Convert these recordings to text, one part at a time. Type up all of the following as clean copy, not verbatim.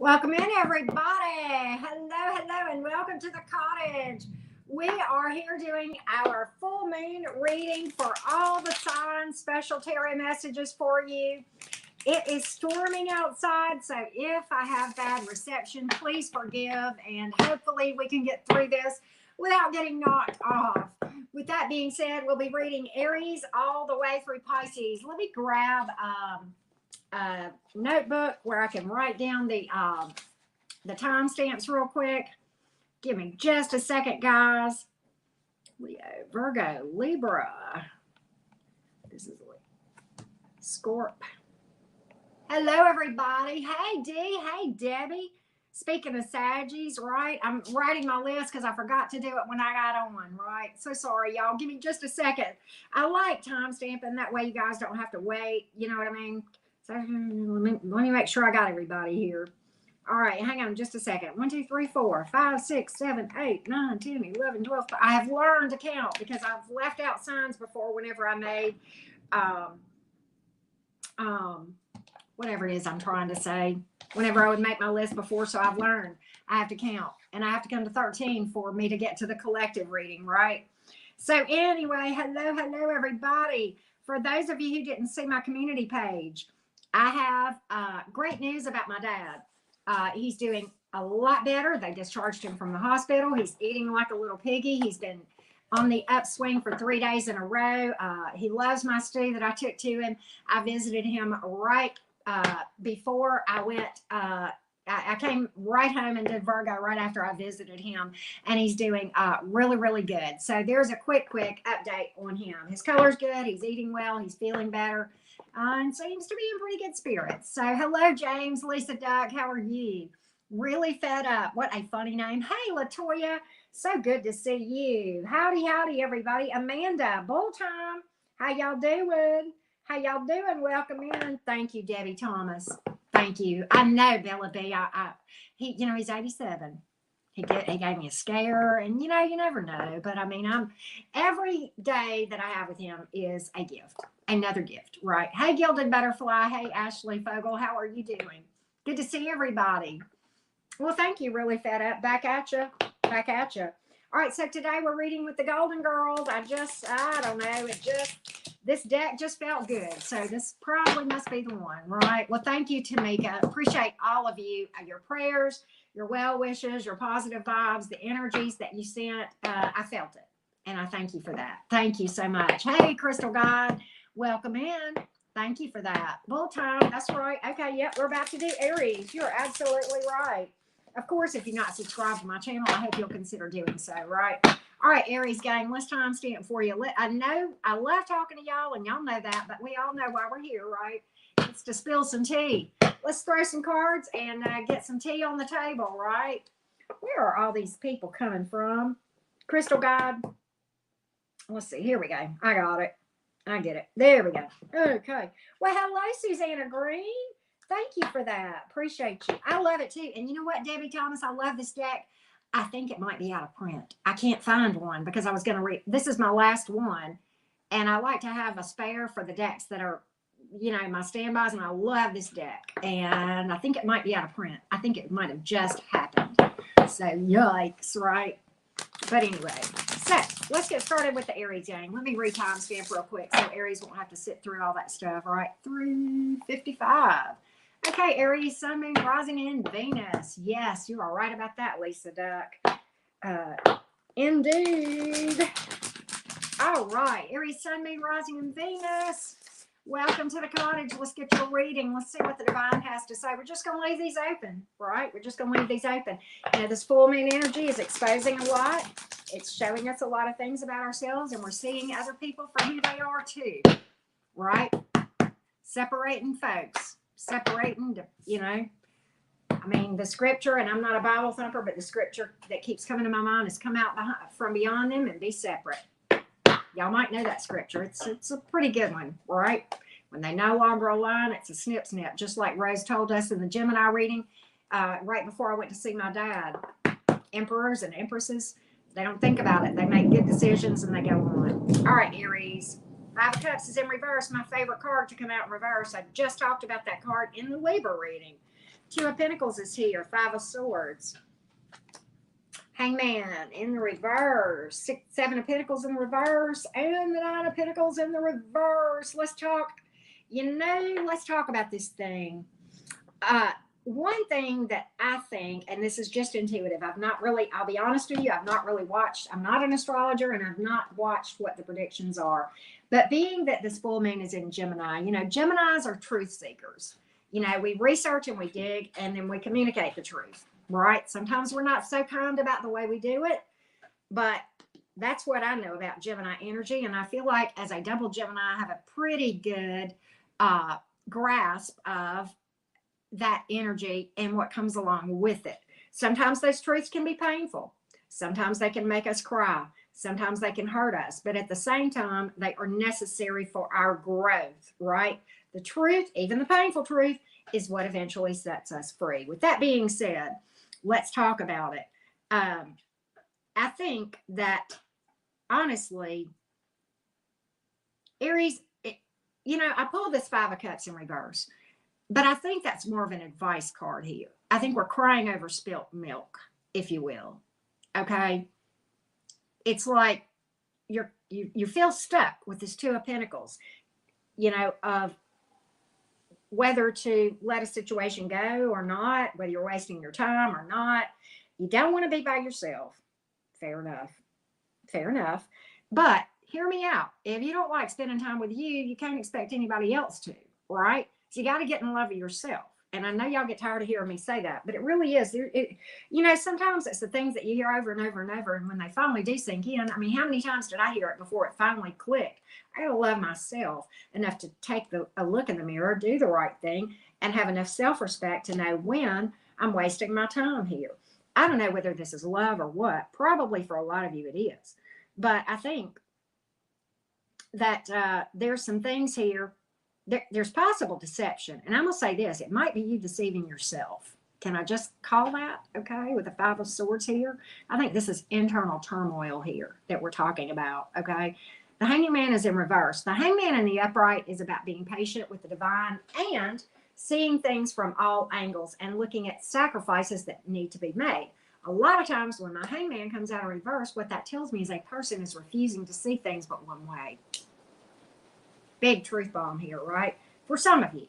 Welcome in, everybody. Hello, and welcome to the cottage. We are here doing our full moon reading for all the signs, special tarot messages for you. It is storming outside, so if I have bad reception, please forgive, and hopefully we can get through this without getting knocked off. With that being said, we'll be reading Aries all the way through Pisces. Let me grab a notebook where I can write down the timestamps real quick. Give me just a second, guys. Leo, Virgo, Libra. This is Scorp. Hello, everybody. Hey, Dee. Hey, Debbie. Speaking of Saggies, right? I'm writing my list because I forgot to do it when I got on, right? So sorry, y'all. Give me just a second. I like timestamping. That way you guys don't have to wait. You know what I mean? So let me make sure I got everybody here. All right, hang on just a second. 1, 2, 3, 4, 5, 6, 7, 8, 9, 10, 11, 12. I have learned to count because I've left out signs before whenever I made whatever it is I'm trying to say. Whenever I would make my list before, so I've learned I have to count. And I have to come to 13 for me to get to the collective reading, right? So anyway, hello, everybody. For those of you who didn't see my community page, I have great news about my dad. He's doing a lot better. They discharged him from the hospital. He's eating like a little piggy. He's been on the upswing for 3 days in a row. He loves my stew that I took to him. I visited him right before I went. I came right home and did Virgo right after I visited him, and he's doing really good. So there's a quick update on him. His color's good. He's eating well. He's feeling better. And seems to be in pretty good spirits. So hello, James, Lisa Duck, how are you? Really fed up. What a funny name. Hey, Latoya, so good to see you. Howdy, everybody. Amanda, Bull Time, how y'all doing? Welcome in. Thank you, Debbie Thomas. Thank you. I know Bella B. He's 87. He gave me a scare, and you never know. But I mean, every day that I have with him is a gift, another gift, right? Hey, Gilded Butterfly. Hey, Ashley Fogel. How are you doing? Good to see everybody. Well, thank you. Really fed up. Back at you. All right. So today we're reading with the Golden Girls. I don't know. This deck just felt good. So this probably must be the one, right? Well, thank you, Tamika. Appreciate all of you, your prayers, your well wishes, your positive vibes, the energies that you sent. I felt it. And I thank you for that. Thank you so much. Hey, Crystal God, welcome in. Thank you for that. Bull Time, that's right. Okay, yep, we're about to do Aries. You're absolutely right. Of course, if you're not subscribed to my channel, I hope you'll consider doing so, right? All right, Aries gang, let's timestamp for you. I know I love talking to y'all, and y'all know that, but we all know why we're here, right? It's to spill some tea. Let's throw some cards and get some tea on the table, right? Where are all these people coming from? Crystal God. Let's see. Here we go. I got it. I get it. There we go. Okay. Well, hello, Susanna Green. Thank you for that. Appreciate you. I love it too. And you know what, Debbie Thomas? I love this deck. I think it might be out of print. I can't find one because I was going to read. This is my last one. And I like to have a spare for the decks that are, my standbys. And I love this deck. And I think it might be out of print. I think it might have just happened. So yikes, right? But anyway, so let's get started with the Aries gang. Let me timestamp real quick so Aries won't have to sit through all that stuff. All right, 3:55. Okay, Aries, Sun, Moon, Rising in Venus. Yes, you are right about that, Lisa Duck. Indeed. All right, Aries, Sun, Moon, Rising in Venus. Welcome to the cottage. Let's get your reading. Let's see what the divine has to say. We're just going to leave these open, right? We're just going to leave these open. This full moon energy is exposing a lot. It's showing us a lot of things about ourselves, and we're seeing other people for who they are too, right? Separating folks. Separating, the scripture, and I'm not a Bible thumper, but the scripture that keeps coming to my mind is come out from beyond them and be separate. Y'all might know that scripture. It's a pretty good one, right? When they no longer align, it's a snip, just like Rose told us in the Gemini reading right before I went to see my dad. Emperors and empresses, they don't think about it. They make good decisions and they go on. All right, Aries. 5 of Cups is in reverse, my favorite card to come out in reverse. I just talked about that card in the Libra reading. Two of Pentacles is here. Five of Swords. Hangman in the reverse. Seven of Pentacles in the reverse. And the Nine of Pentacles in the reverse. Let's talk, let's talk about this thing. One thing that I think, and this is just intuitive, I'll be honest with you, I've not really watched, I'm not an astrologer, and I've not watched what the predictions are. But being that this full moon is in Gemini, Geminis are truth seekers. We research and we dig, and then we communicate the truth, right? Sometimes we're not so kind about the way we do it, but that's what I know about Gemini energy. And I feel like as a double Gemini, I have a pretty good grasp of that energy and what comes along with it. Sometimes those truths can be painful. Sometimes they can make us cry. Sometimes they can hurt us. But at the same time, they are necessary for our growth, right? The truth, even the painful truth, is what eventually sets us free. With that being said, let's talk about it. I think that, honestly, Aries, I pulled this Five of Cups in reverse. But I think that's more of an advice card here. I think we're crying over spilt milk, if you will. Okay? It's like you feel stuck with this Two of Pentacles, of whether to let a situation go or not, whether you're wasting your time or not. You don't want to be by yourself. Fair enough. Fair enough. But hear me out. If you don't like spending time with you, you can't expect anybody else to, right? So you got to get in love with yourself. And I know y'all get tired of hearing me say that, but it really is. Sometimes it's the things that you hear over and over and over. And when they finally do sink in, I mean, how many times did I hear it before it finally clicked? I got to love myself enough to take a look in the mirror, do the right thing, and have enough self-respect to know when I'm wasting my time here. I don't know whether this is love or what. Probably for a lot of you it is. But I think that there's some things here. There's possible deception. And I'm going to say this. It might be you deceiving yourself. Can I just call that? Okay. With the Five of Swords here. I think this is internal turmoil here that we're talking about. Okay. The Hanging Man is in reverse. The Hangman in the upright is about being patient with the divine and seeing things from all angles and looking at sacrifices that need to be made. A lot of times when my Hangman comes out in reverse, what that tells me is a person is refusing to see things but one way. Big truth bomb here, right? For some of you.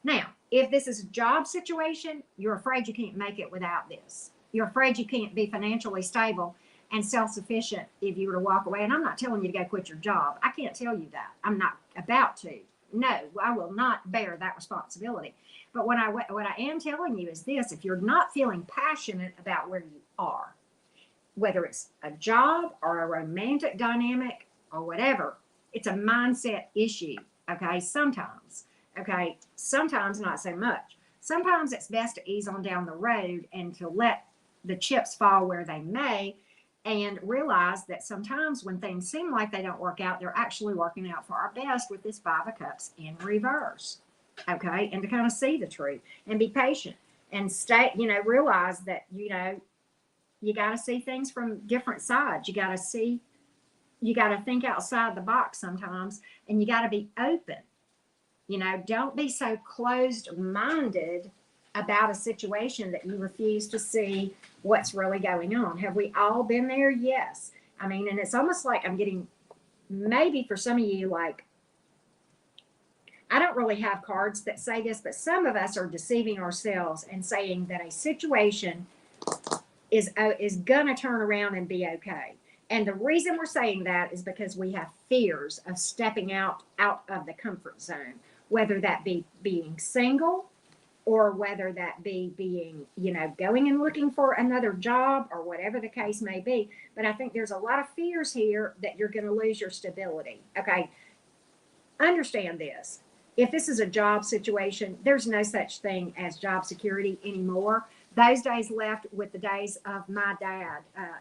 Now, if this is a job situation, you're afraid you can't make it without this. You're afraid you can't be financially stable and self-sufficient if you were to walk away. And I'm not telling you to go quit your job. I can't tell you that. I'm not about to. No, I will not bear that responsibility. But what I am telling you is this: if you're not feeling passionate about where you are, whether it's a job or a romantic dynamic or whatever, it's a mindset issue, okay? Sometimes, okay? Sometimes not so much. Sometimes it's best to ease on down the road and to let the chips fall where they may and realize that sometimes when things seem like they don't work out, they're actually working out for our best with this Five of Cups in reverse, okay? And to kind of see the truth and be patient and stay, realize that, you got to see things from different sides. You got to think outside the box sometimes, and you got to be open. Don't be so closed-minded about a situation that you refuse to see what's really going on. Have we all been there? Yes. I mean, and it's almost like I'm getting, maybe for some of you, like, I don't really have cards that say this, but some of us are deceiving ourselves and saying that a situation is going to turn around and be okay. And the reason we're saying that is because we have fears of stepping out of the comfort zone, whether that be being single or whether that be being, going and looking for another job or whatever the case may be. But I think there's a lot of fears here that you're going to lose your stability. Okay. Understand this. If this is a job situation, there's no such thing as job security anymore. Those days left with the days of my dad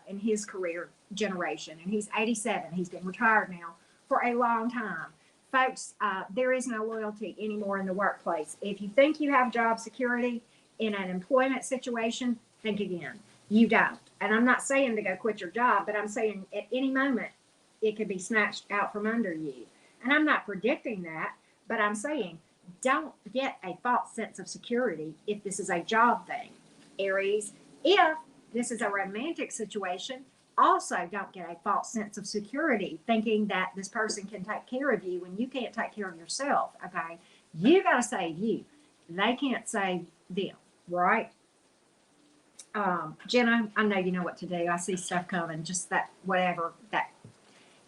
and his career generation. And he's 87. He's been retired now for a long time. Folks, there is no loyalty anymore in the workplace. If you think you have job security in an employment situation, think again. You don't. And I'm not saying to go quit your job, but I'm saying at any moment it could be snatched out from under you. And I'm not predicting that, but I'm saying don't get a false sense of security if this is a job thing. Aries, if this is a romantic situation, also don't get a false sense of security thinking that this person can take care of you when you can't take care of yourself. Okay. You got to save you. They can't save them, right? Jenna, I know you know what to do. I see stuff coming, just that whatever that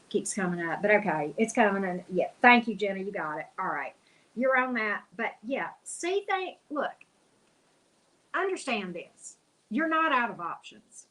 keeps coming up. But okay, it's coming. And yeah, thank you, Jenna. You got it. All right. You're on that. But yeah, see, look, understand this. You're not out of options.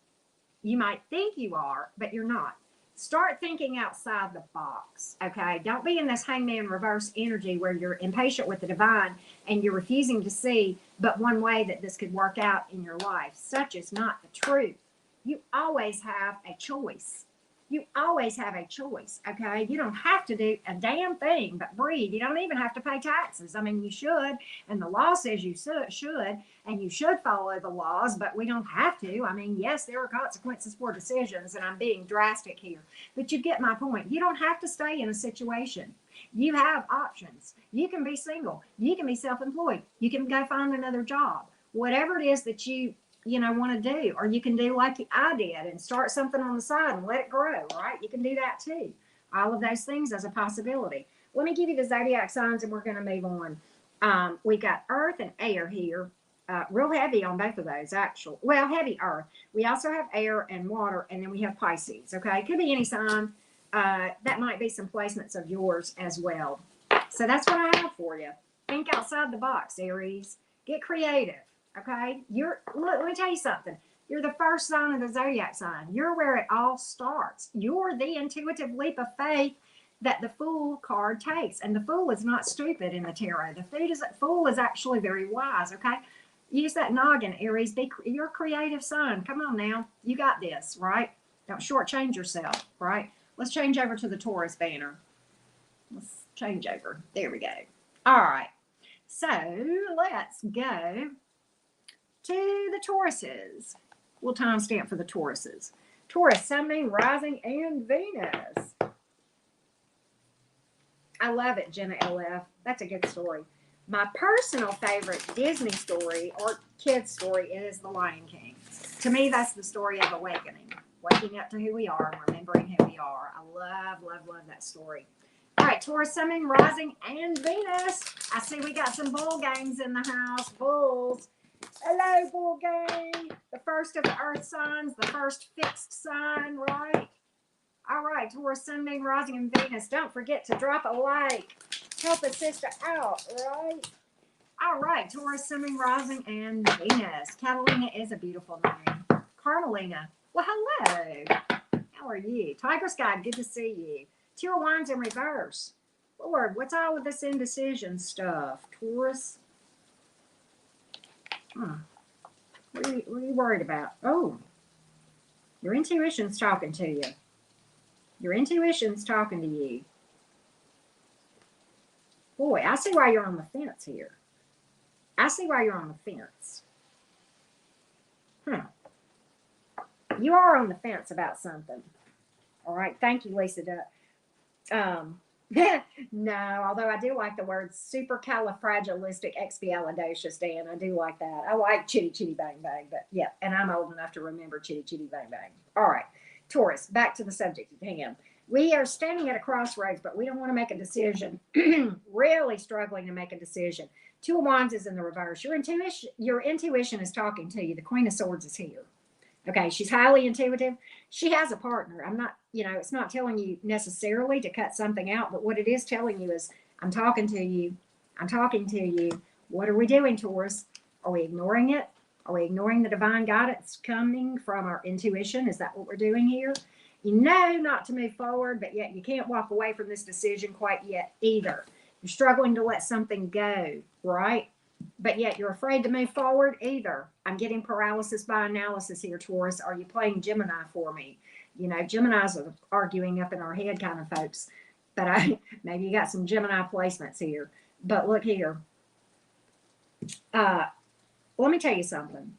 You might think you are, but you're not. Start thinking outside the box, okay? Don't be in this hangman reverse energy where you're impatient with the divine and you're refusing to see but one way that this could work out in your life. Such is not the truth. You always have a choice. You always have a choice, okay? You don't have to do a damn thing but breathe. You don't even have to pay taxes. I mean, you should, and the law says you should, and you should follow the laws, but we don't have to. I mean, yes, there are consequences for decisions, and I'm being drastic here, but you get my point. You don't have to stay in a situation. You have options. You can be single. You can be self-employed. You can go find another job. Whatever it is that you want to do, or you can do like I did and start something on the side and let it grow, right? You can do that too. All of those things as a possibility. Let me give you the zodiac signs and we're going to move on. We've got earth and air here. Real heavy on both of those, actually. Well, heavy earth. We also have air and water, and then we have Pisces, okay? It could be any sign. That might be some placements of yours as well. So that's what I have for you. Think outside the box, Aries. Get creative. Okay, let me tell you something. You're the first sign of the zodiac sign. You're where it all starts. You're the intuitive leap of faith that the Fool card takes. And the Fool is not stupid in the tarot. The Fool is actually very wise. Okay, use that noggin, Aries. You're a creative sign. Come on now, you got this, right? Don't shortchange yourself, right? Let's change over to the Taurus banner. Let's change over. There we go. All right. So let's go to the Tauruses. We'll timestamp for the Tauruses. Taurus, Sun, Moon, Rising, and Venus. I love it, Jenna LF. That's a good story. My personal favorite Disney story or kid story is The Lion King. To me, that's the story of awakening, waking up to who we are and remembering who we are. I love, love, love that story. All right, Taurus, Sun, Moon, Rising, and Venus. I see we got some bull gangs in the house. Bulls. Hello, bull gang. The first of the earth signs, the first fixed sign, right? All right, Taurus, Sun, Moon, Rising, and Venus. Don't forget to drop a like. Help a sister out, right? All right, Taurus, Sun, Moon, Rising, and Venus. Catalina is a beautiful name. Carmelina. Well, hello. How are you? Tiger Sky, good to see you. Two of Wands in reverse. Lord, what's all with this indecision stuff? Taurus. Huh. What are you worried about? Oh, your intuition's talking to you. Your intuition's talking to you. Boy, I see why you're on the fence here. I see why you're on the fence. You are on the fence about something. All right. Thank you, Lisa Duck. No, although I do like the word supercalifragilisticexpialidocious, Dan. I do like that. I like chitty chitty bang bang, but yeah, and I'm old enough to remember chitty chitty bang bang. All right, Taurus, back to the subject at hand. We are standing at a crossroads, but we don't want to make a decision. Really struggling to make a decision. Two of Wands is in the reverse. Your intuition is talking to you. The Queen of Swords is here. Okay, she's highly intuitive. She has a partner. I'm not, it's not telling you necessarily to cut something out, but what it is telling you is, I'm talking to you. I'm talking to you. What are we doing, Taurus? Are we ignoring it? Are we ignoring the divine guidance coming from our intuition? Is that what we're doing here? You know not to move forward, but yet you can't walk away from this decision quite yet either. You're struggling to let something go, right? But yet you're afraid to move forward either. I'm getting paralysis by analysis here, Taurus. Are you playing Gemini for me? Geminis are arguing up in our head kind of folks. But maybe you got some Gemini placements here. But look here. Let me tell you something.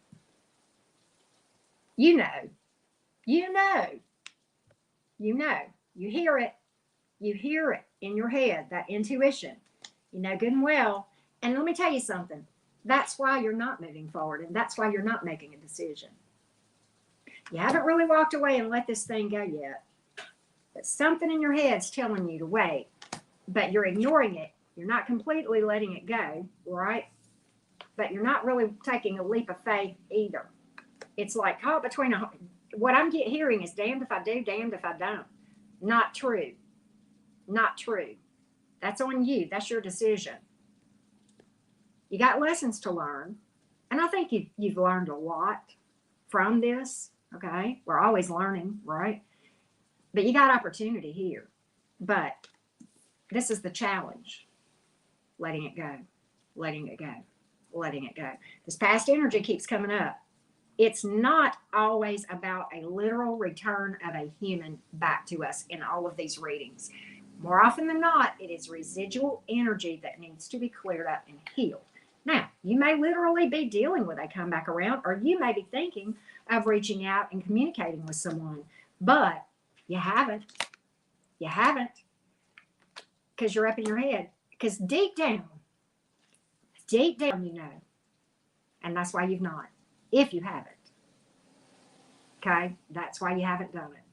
You hear it in your head, that intuition. You know good and well And let me tell you something. That's why you're not moving forward, and that's why you're not making a decision. You haven't really walked away and let this thing go yet. But something in your head's telling you to wait, but you're ignoring it. You're not completely letting it go, right? But you're not really taking a leap of faith either. It's like caught between what I'm hearing is damned if I do, damned if I don't. Not true. Not true. That's on you. That's your decision. You got lessons to learn. And I think you've learned a lot from this. Okay. We're always learning, right? But you got opportunity here. But this is the challenge. Letting it go. Letting it go. Letting it go. This past energy keeps coming up. It's not always about a literal return of a human back to us in all of these readings. More often than not, it is residual energy that needs to be cleared up and healed. Now, you may literally be dealing with a comeback around, or you may be thinking of reaching out and communicating with someone, but you haven't. You haven't, because you're up in your head. Because deep down, you know. And that's why you've not. If you haven't. Okay? That's why you haven't done it.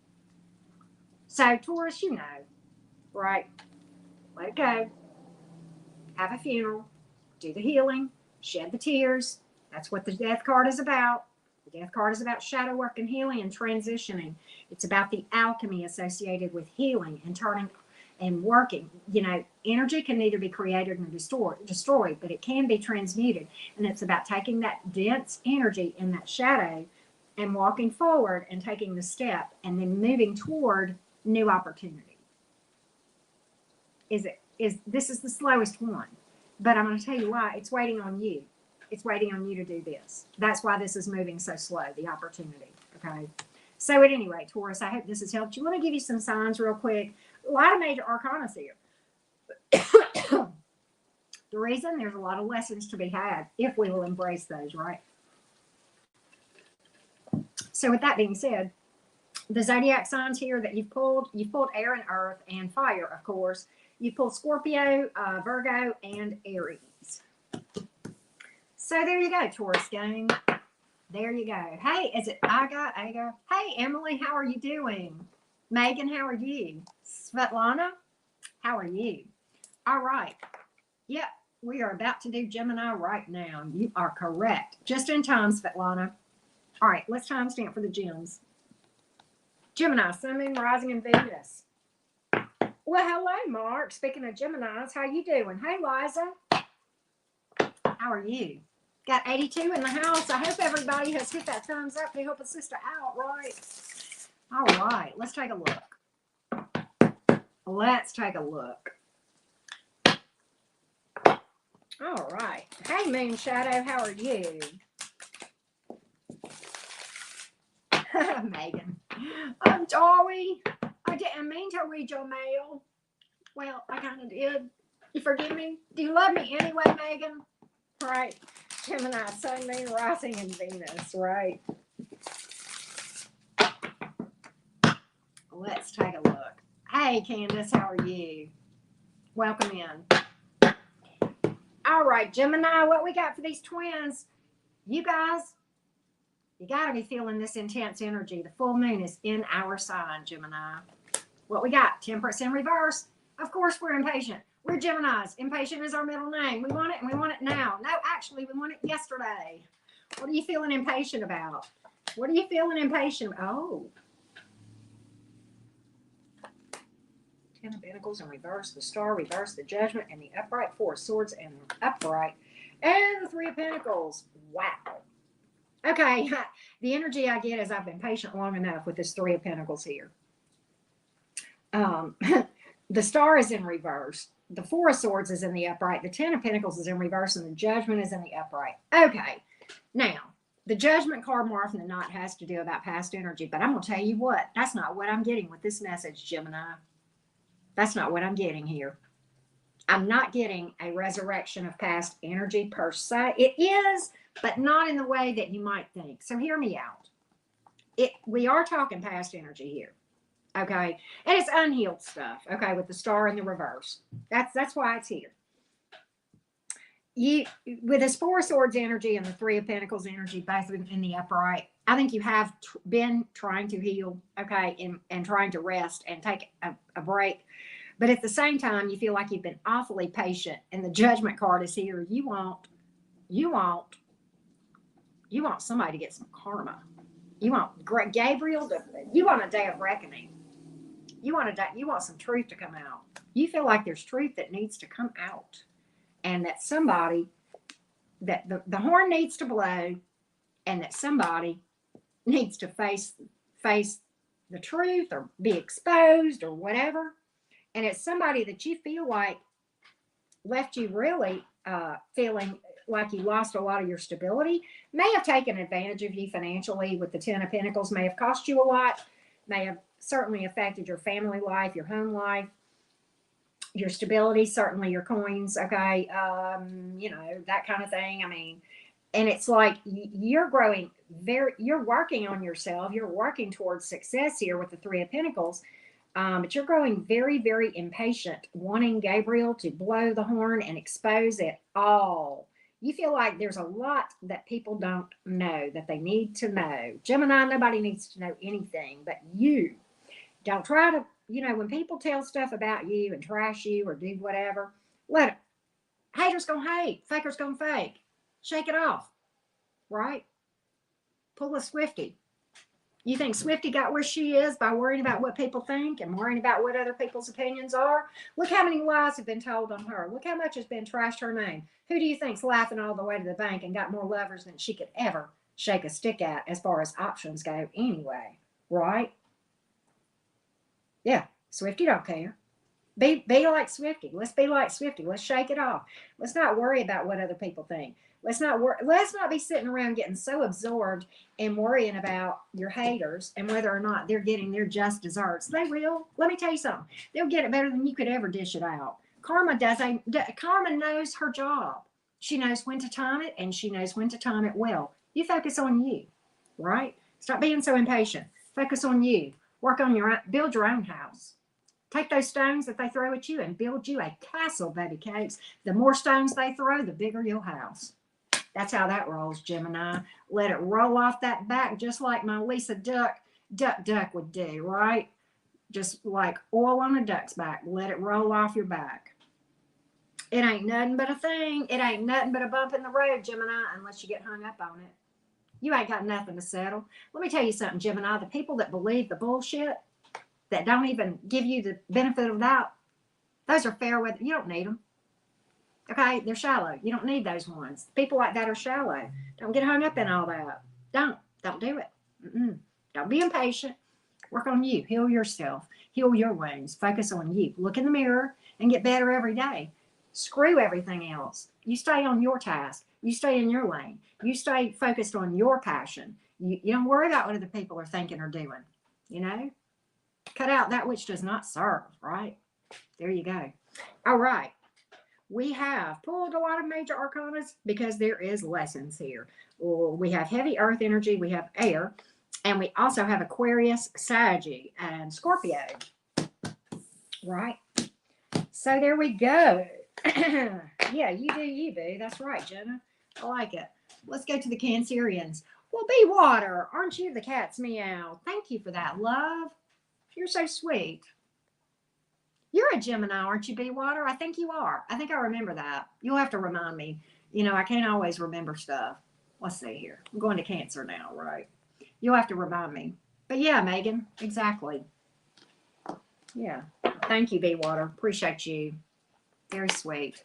So, Taurus, you know, right? Let it go. Have a funeral. Do the healing. Shed the tears. That's what the death card is about. The death card is about shadow work and healing and transitioning. It's about the alchemy associated with healing and turning and working. You know, energy can neither be created nor destroyed, but it can be transmuted. And it's about taking that dense energy in that shadow and walking forward and taking the step and then moving toward new opportunity. This is the slowest one, but I'm going to tell you why. It's waiting on you. It's waiting on you to do this. That's why this is moving so slow, the opportunity. Okay. So at any rate, Taurus, I hope this has helped you. Want to give you some signs real quick. A lot of major arcana here. The reason, there's a lot of lessons to be had if we will embrace those, right? So with that being said, the zodiac signs here that you've pulled air and earth and fire, of course. You pulled Scorpio, Virgo, and Aries. So there you go, Taurus gang. There you go. Hey, is it Aga? Hey, Emily, how are you doing? Megan, how are you? Svetlana, how are you? All right. Yep, we are about to do Gemini right now. You are correct. Just in time, Svetlana. All right, let's timestamp for the gems. Gemini, Sun, Moon, Rising, and Venus. Well, hello, Mark. Speaking of Geminis, how you doing? Hey, Liza. How are you? Got 82 in the house. I hope everybody has hit that thumbs up to help a sister out, right? All right, let's take a look. Let's take a look. All right. Hey, Moon Shadow, how are you? Megan. I'm sorry. I didn't mean to read your mail. Well, I kind of did. You forgive me? Do you love me anyway, Megan? Right. Gemini, Sun, Moon, Rising, and Venus, right? Let's take a look. Hey, Candace, how are you? Welcome in. All right, Gemini, what we got for these twins? You guys, you got to be feeling this intense energy. The full moon is in our sign, Gemini. What we got? Temperance in reverse. Of course, we're impatient. We're Geminis. Impatient is our middle name. We want it, and we want it now. No, actually, we want it yesterday. What are you feeling impatient about? What are you feeling impatient about? Oh. 10 of Pentacles in reverse, the Star, reverse, the Judgment, and the Upright, 4 of Swords, and the Upright, and the 3 of Pentacles. Wow. Okay, the energy I get is I've been patient long enough with this 3 of Pentacles here. The Star is in reverse. The 4 of Swords is in the upright. The 10 of Pentacles is in reverse, and the Judgment is in the upright. Okay, now, the Judgment card more often than not has to do about past energy, but I'm going to tell you what, that's not what I'm getting with this message, Gemini. That's not what I'm getting here. I'm not getting a resurrection of past energy per se. It is, but not in the way that you might think. So hear me out. We are talking past energy here. Okay. And it's unhealed stuff. Okay. With the Star in the reverse. That's why it's here. you, with this Four of Swords energy and the Three of Pentacles energy, both in the upright, I think you have been trying to heal, okay, and trying to rest and take a break. But at the same time, you feel like you've been awfully patient, and the Judgment card is here. You want somebody to get some karma. You want Gabriel to, you want a day of reckoning. You want some truth to come out. You feel like there's truth that needs to come out, and that somebody, that the horn needs to blow, and that somebody needs to face the truth or be exposed or whatever. And it's somebody that you feel like left you really feeling like you lost a lot of your stability, may have taken advantage of you financially with the Ten of Pentacles, may have cost you a lot, may have certainly affected your family life, your home life, your stability, certainly your coins, okay, that kind of thing. I mean, and it's like you're growing you're working on yourself, you're working towards success here with the Three of Pentacles, but you're growing very, very impatient, wanting Gabriel to blow the horn and expose it all. You feel like there's a lot that people don't know that they need to know. Gemini, nobody needs to know anything but you. Don't try to, when people tell stuff about you and trash you or do whatever, let it. Haters gonna hate, fakers gonna fake. Shake it off, right? Pull a Swiftie. You think Swiftie got where she is by worrying about what people think and worrying about what other people's opinions are? Look how many lies have been told on her. Look how much has been trashed her name. Who do you think's laughing all the way to the bank and got more lovers than she could ever shake a stick at as far as options go anyway, right? Yeah, Swiftie don't care. Be like Swiftie. Let's be like Swiftie. Let's shake it off. Let's not worry about what other people think. Let's not be sitting around getting so absorbed in worrying about your haters and whether or not they're getting their just desserts. They will. Let me tell you something. They'll get it better than you could ever dish it out. Karma knows her job. She knows when to time it, and she knows when to time it well. You focus on you, right? Stop being so impatient. Focus on you. Work on build your own house. Take those stones that they throw at you and build you a castle, baby cakes. The more stones they throw, the bigger your house. That's how that rolls, Gemini. Let it roll off that back just like my Lisa Duck would do, right? Just like oil on a duck's back. Let it roll off your back. It ain't nothing but a thing. It ain't nothing but a bump in the road, Gemini, unless you get hung up on it. You ain't got nothing to settle. Let me tell you something, Gemini. The people that believe the bullshit, that don't even give you the benefit of the doubt, those are fair weather. You don't need them. Okay, they're shallow. You don't need those ones. People like that are shallow. Don't get hung up in all that. Don't do it. Don't be impatient. Work on you. Heal yourself. Heal your wounds. Focus on you. Look in the mirror and get better every day. Screw everything else. You stay on your task. You stay in your lane. You stay focused on your passion. You don't worry about what other people are thinking or doing. Cut out that which does not serve, right? There you go. All right. We have pulled a lot of major arcanas because there is lessons here. We have heavy earth energy, we have air, and we also have Aquarius, Sagittarius, and Scorpio. Right? So there we go. Yeah, you do you, boo. That's right, Jenna. I like it. Let's go to the Cancerians. Well, be water. Aren't you the cat's meow? Thank you for that, love. You're so sweet. You're a Gemini, aren't you, Be-Water? I think you are. I think I remember that. You'll have to remind me. I can't always remember stuff. Let's see here. I'm going to Cancer now, right? You'll have to remind me. But yeah, Megan, exactly. Yeah. Thank you, Be-Water. Appreciate you. Very sweet.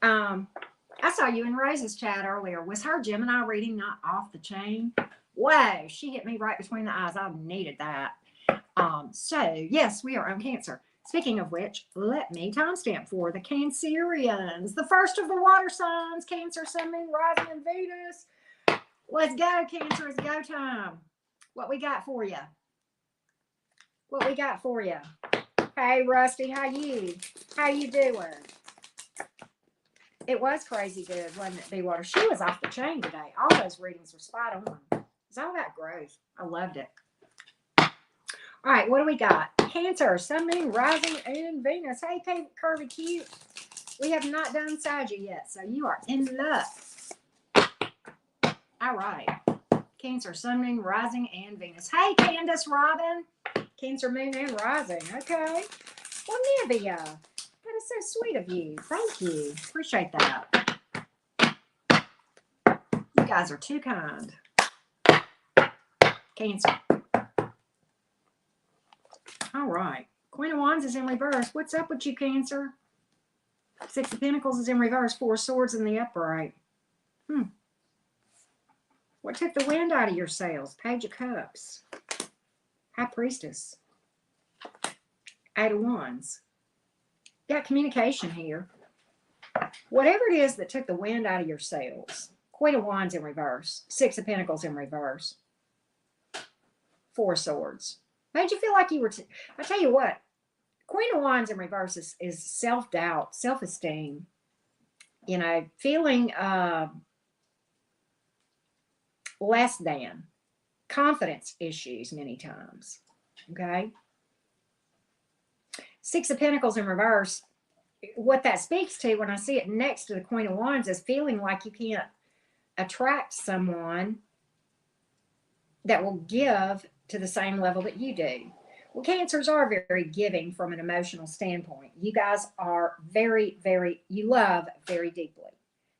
I saw you in Rose's chat earlier. Was her Gemini reading not off the chain? Whoa, she hit me right between the eyes. I needed that. So yes, we are on Cancer. Speaking of which, let me timestamp for the Cancerians, the first of the water signs, Cancer, Sun, Moon, Rising, and Venus. Let's go, Cancer. It's go time. What we got for you? What we got for you? Hey, Rusty, how you doing? It was crazy good, wasn't it, Be-Water? She was off the chain today. All those readings were spot on. It's all about growth. I loved it. All right, what do we got? Cancer, Sun, Moon, Rising, and Venus. Hey, Curvy Cute. We have not done Saggy yet, so you are in luck. All right. Cancer, Sun, Moon, Rising, and Venus. Hey, Candace, Robin. Cancer, Moon, and Rising. Okay. Well, Nivea, that is so sweet of you. Thank you. Appreciate that. You guys are too kind. Cancer. All right. Queen of Wands is in reverse. What's up with you, Cancer? Six of Pentacles is in reverse. Four of Swords in the upright. What took the wind out of your sails? Page of Cups. High Priestess. Eight of Wands. Got communication here. Whatever it is that took the wind out of your sails. Queen of Wands in reverse. Six of Pentacles in reverse. Four of Swords. Made you feel like you were... I tell you what. Queen of Wands in reverse is self-doubt, self-esteem. You know, feeling... less than, confidence issues many times. Okay. Six of Pentacles in reverse. What that speaks to when I see it next to the Queen of Wands is feeling like you can't attract someone that will give to the same level that you do. Well, Cancers are very giving from an emotional standpoint. You guys are very, very, you love very deeply.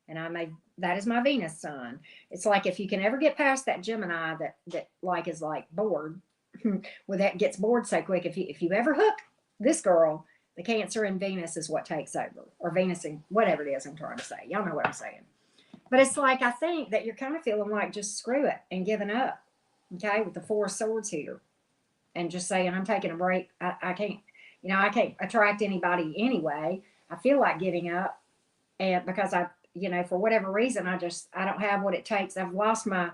And that is my Venus sun. It's like if you can ever get past that Gemini that like is like bored, well, that gets bored so quick. If you ever hook this girl, the Cancer and Venus is what takes over, or Venus and whatever it is I'm trying to say. Y'all know what I'm saying. But it's like I think that you're kind of feeling like just screw it and giving up. Okay, with the Four of Swords here, and just saying I'm taking a break. I can't, I can't attract anybody anyway. I feel like giving up, and because for whatever reason, I don't have what it takes. I've lost my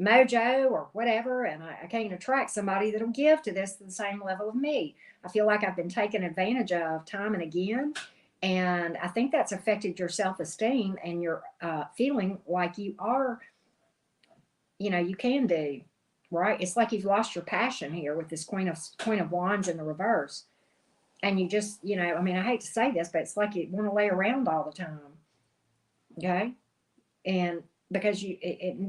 mojo or whatever, and I can't attract somebody that'll give to this to the same level of me. I feel like I've been taken advantage of time and again, and I think that's affected your self-esteem and your feeling like you are, you can do, right? It's like you've lost your passion here with this Queen of Wands in the reverse. And you just, I hate to say this, but it's like you want to lay around all the time. Okay. And because you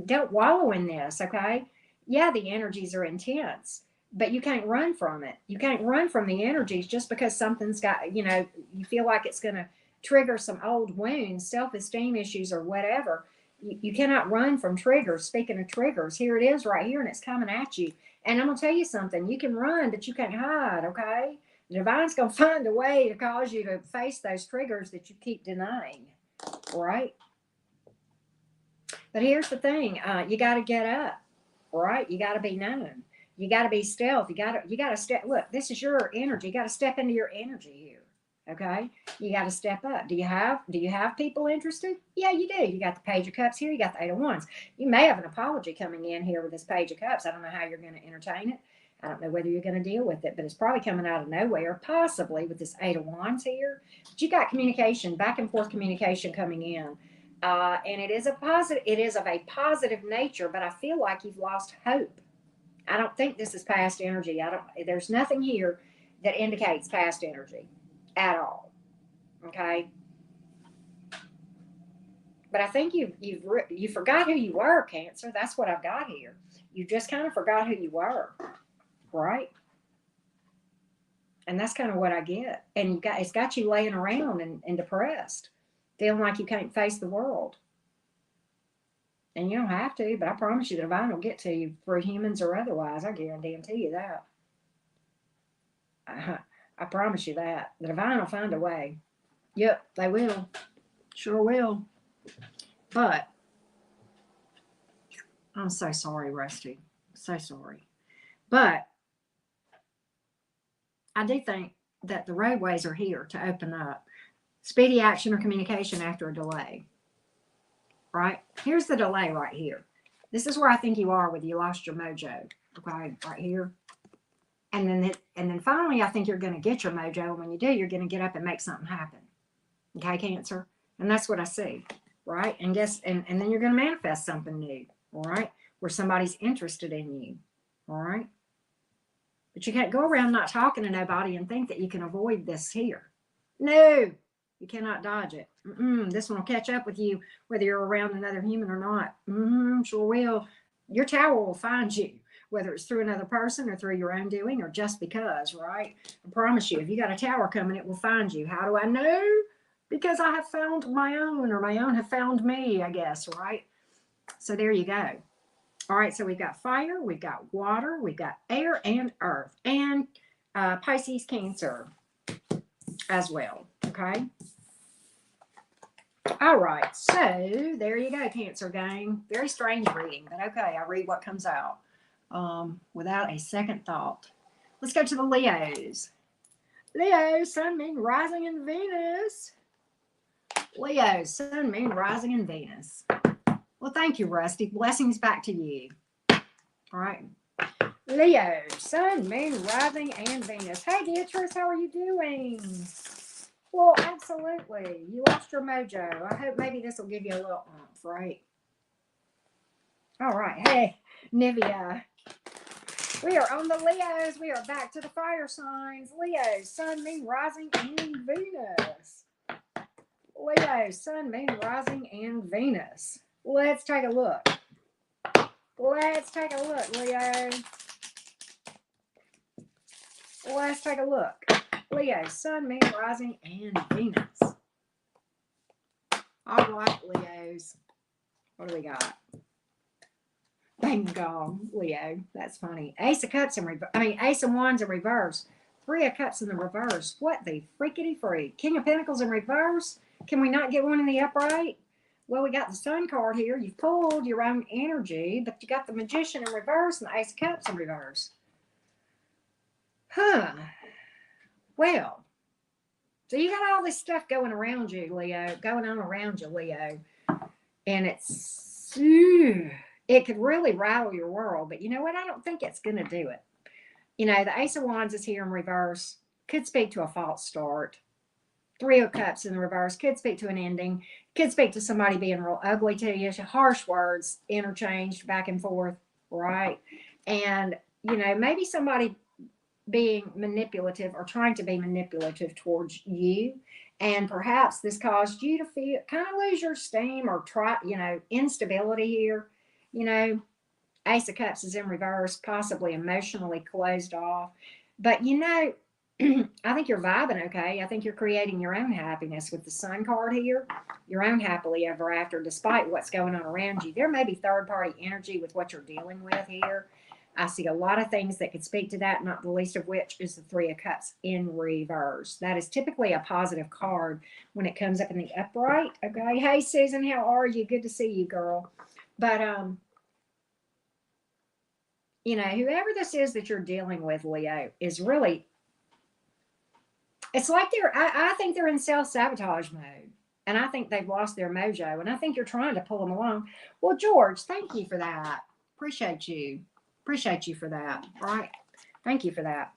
don't wallow in this. Okay. Yeah. The energies are intense, but you can't run from it. You can't run from the energies just because something's got, you feel like it's going to trigger some old wounds, self-esteem issues or whatever. You cannot run from triggers. Speaking of triggers, here it is right here and it's coming at you. And I'm going to tell you something. You can run, but you can't hide. Okay. The divine's going to find a way to cause you to face those triggers that you keep denying. Right? But here's the thing, you got to get up, right? You got to be known. You got to be stealth. You got to step. Look, this is your energy. You got to step into your energy here. Okay. You got to step up. Do you have people interested? Yeah, you do. You got the Page of Cups here. You got the Eight of Wands. You may have an apology coming in here with this Page of Cups. I don't know how you're going to entertain it. I don't know whether you're going to deal with it, but it's probably coming out of nowhere, possibly with this Eight of Wands here. But you got communication, back and forth communication coming in. And it is of a positive nature, but I feel like you've lost hope. I don't think this is past energy. There's nothing here that indicates past energy at all. Okay. But I think you forgot who you were, Cancer. That's what I've got here. You just kind of forgot who you were. Right. And that's kind of what I get. And it's got you laying around and depressed, feeling like you can't face the world. And you don't have to, but I promise you the divine will get to you through humans or otherwise. I guarantee you that. I promise you that. The divine will find a way. Yep, they will. Sure will. But I'm so sorry, Rusty. So sorry. But I do think that the roadways are here to open up. Speedy action or communication after a delay. Right? Here's the delay right here. This is where I think you are with you lost your mojo. Okay, right here. And then finally, I think you're going to get your mojo. And when you do, you're going to get up and make something happen. Okay, Cancer? And that's what I see. Right? And then you're going to manifest something new. All right? Where somebody's interested in you. All right? But you can't go around not talking to nobody and think that you can avoid this here. No. You cannot dodge it. This one will catch up with you, whether you're around another human or not. Sure will. Your tower will find you, whether it's through another person or through your own doing or just because, right? I promise you, if you got a tower coming, it will find you. How do I know? Because I have found my own, or my own have found me, I guess, right? So there you go. All right, so we've got fire, we've got water, we've got air and earth, and Pisces, Cancer as well, okay? All right, so there you go, Cancer gang. Very strange reading, but okay, I read what comes out without a second thought. Let's go to the Leos. Leo, Sun, Moon, Rising, and Venus. Leo, Sun, Moon, Rising, and Venus. Well, thank you, Rusty. Blessings back to you. All right. Leo, Sun, Moon, Rising, and Venus. Hey, Beatrice, how are you doing? Well, absolutely. You lost your mojo. I hope maybe this will give you a little oomph, right? All right. Hey, Nivea. We are on the Leos. We are back to the fire signs. Leo, Sun, Moon, Rising, and Venus. Leo, Sun, Moon, Rising, and Venus. Let's take a look. Let's take a look, Leo. Let's take a look. Leo, Sun, Moon, Rising, and Venus. All right, Leos. What do we got? Bang gong, Leo. That's funny. Ace of Cups in reverse. Ace of Wands in reverse. Three of Cups in the reverse. What the freakity freak? King of Pentacles in reverse. Can we not get one in the upright? Well, we got the Sun card here. You've pulled your own energy, but you got the Magician in reverse and the Ace of Cups in reverse. Huh. Well, so you got all this stuff going around you, Leo, going on around you, Leo. And it could really rattle your world, but you know what? I don't think it's going to do it. You know, the Ace of Wands is here in reverse. Could speak to a false start. Three of Cups in the reverse. Could speak to an ending. Could speak to somebody being real ugly to you. Harsh words interchanged back and forth, right? And, you know, maybe somebody being manipulative or trying to be manipulative towards you. And perhaps this caused you to feel kind of lose your steam or try, you know, instability here. You know, Ace of Cups is in reverse, possibly emotionally closed off. But, you know, I think you're vibing okay. I think you're creating your own happiness with the Sun card here, your own happily ever after, despite what's going on around you. There may be third-party energy with what you're dealing with here. I see a lot of things that could speak to that, not the least of which is the Three of Cups in reverse. That is typically a positive card when it comes up in the upright. Okay. Hey, Susan, how are you? Good to see you, girl. But, you know, whoever this is that you're dealing with, Leo, is really, it's like I think they're in self-sabotage mode. And I think they've lost their mojo. And I think you're trying to pull them along. Well, George, thank you for that. Appreciate you. Appreciate you for that. All right. Thank you for that.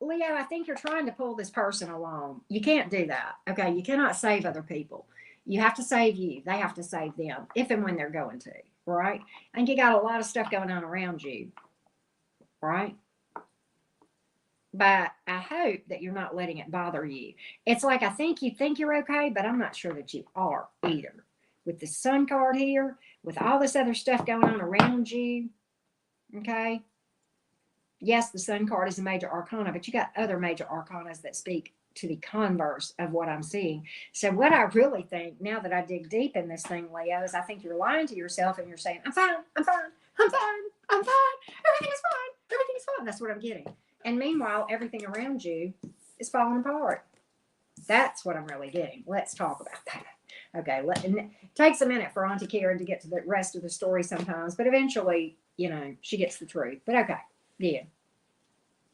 Leo, I think you're trying to pull this person along. You can't do that. Okay. You cannot save other people. You have to save you. They have to save them if and when they're going to. Right. And you got a lot of stuff going on around you. Right. But I hope that you're not letting it bother you. It's like, I think you think you're okay, but I'm not sure that you are either. With the Sun card here, with all this other stuff going on around you, okay? Yes, the Sun card is a major arcana, but you got other major arcanas that speak to the converse of what I'm seeing. So what I really think, now that I dig deep in this thing, Leo, is I think you're lying to yourself and you're saying, I'm fine, I'm fine, I'm fine, I'm fine, everything is fine, everything is fine. That's what I'm getting. And meanwhile, everything around you is falling apart. That's what I'm really getting. Let's talk about that. Okay, it takes a minute for Auntie Karen to get to the rest of the story sometimes, but eventually, you know, she gets the truth. But okay, yeah.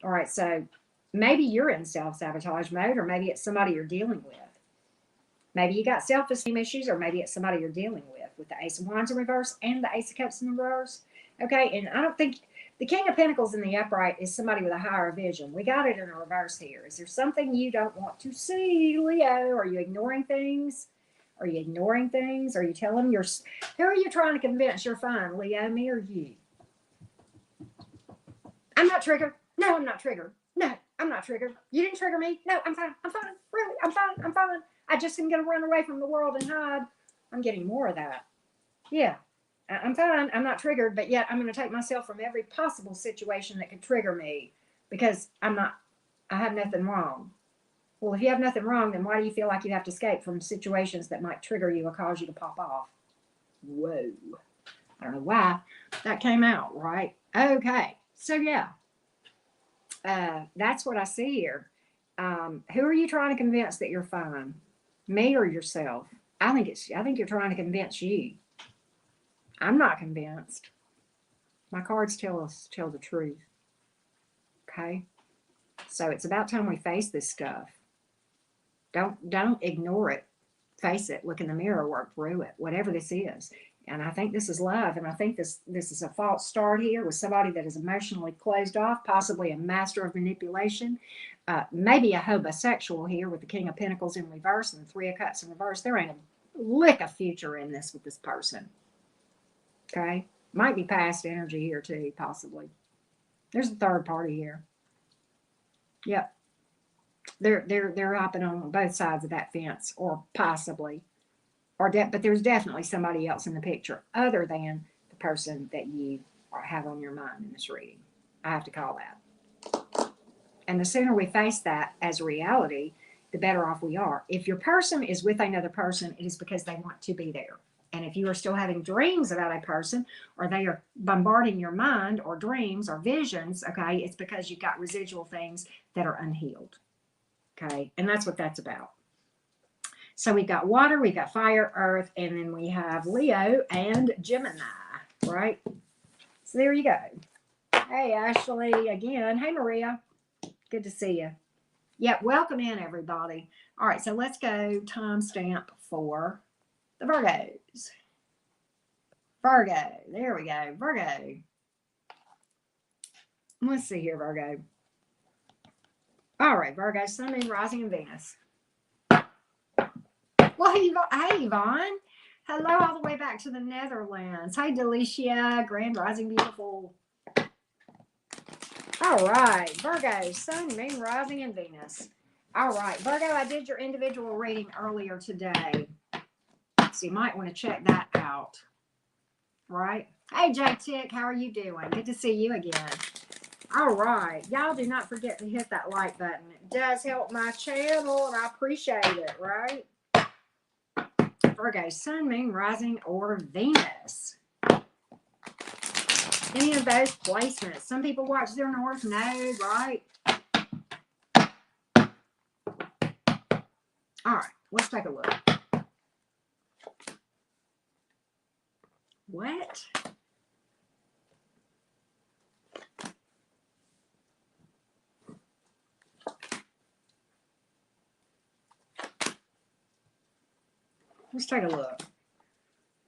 All right, so maybe you're in self-sabotage mode, or maybe it's somebody you're dealing with. Maybe you got self-esteem issues, or maybe it's somebody you're dealing with the Ace of Wands in reverse and the Ace of Cups in reverse. Okay, and I don't think the King of Pentacles in the upright is somebody with a higher vision. We got it in a reverse here. Is there something you don't want to see, Leo? Are you ignoring things? Are you ignoring things? Are you telling who are you trying to convince you're fine, Leo, me or you? I'm not triggered. No, I'm not triggered. No, I'm not triggered. You didn't trigger me. No, I'm fine. I'm fine. Really, I'm fine. I'm fine. I just am going to run away from the world and hide. I'm getting more of that. Yeah, I'm fine. I'm not triggered, but yet I'm going to take myself from every possible situation that could trigger me because I have nothing wrong. Well, if you have nothing wrong, then why do you feel like you have to escape from situations that might trigger you or cause you to pop off? Whoa. I don't know why that came out, right? Okay. So, yeah, that's what I see here. Who are you trying to convince that you're fine? Me or yourself? I think you're trying to convince you. I'm not convinced. My cards tell the truth. Okay? So it's about time we face this stuff. Don't ignore it. Face it. Look in the mirror. Work through it. Whatever this is. And I think this is love. And I think this is a false start here with somebody that is emotionally closed off, possibly a master of manipulation, maybe a homosexual here with the King of Pentacles in reverse and the Three of Cups in reverse. There ain't a lick of future in this with this person. Okay? Might be past energy here too, possibly. There's a third party here. Yep. They're hopping on both sides of that fence, or possibly, but there's definitely somebody else in the picture other than the person that you have on your mind in this reading. I have to call that. And the sooner we face that as a reality, the better off we are. If your person is with another person, it is because they want to be there. And if you are still having dreams about a person, or they are bombarding your mind, or dreams, or visions, okay, it's because you've got residual things that are unhealed. Okay, and that's what that's about. So we've got water, we've got fire, earth, and then we have Leo and Gemini, right? So there you go. Hey, Ashley, again. Hey, Maria. Good to see you. Yep, welcome in, everybody. All right, so let's go timestamp for the Virgos. Virgo, there we go, Virgo. Let's see here, Virgo. All right, Virgo, Sun, Moon, Rising, and Venus. Well, hey, Yvonne. Hello, all the way back to the Netherlands. Hey, Delicia, Grand Rising, beautiful. All right, Virgo, Sun, Moon, Rising, and Venus. All right, Virgo, I did your individual reading earlier today. So you might want to check that out. Right? Hey, J-Tick, how are you doing? Good to see you again. All right. Y'all do not forget to hit that like button. It does help my channel, and I appreciate it, right? Virgo, Sun, Moon, Rising, or Venus. Any of those placements. Some people watch their North Node, right? All right. Let's take a look. What? Let's take a look.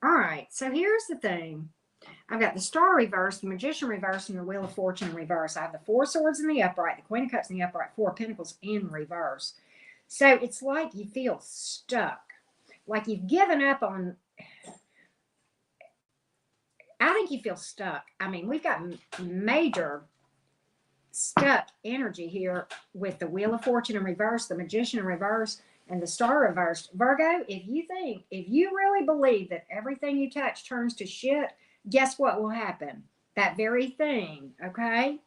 All right, so here's the thing. I've got the Star reverse, the Magician reverse, and the Wheel of Fortune in reverse. I have the Four Swords in the upright, the Queen of Cups in the upright, Four of Pentacles in reverse. So it's like you feel stuck, like you've given up on. I think you feel stuck. I mean, we've got major stuck energy here with the Wheel of Fortune in reverse, the Magician in reverse, and the Star reversed. Virgo, if you really believe that everything you touch turns to shit, guess what will happen? That very thing, okay?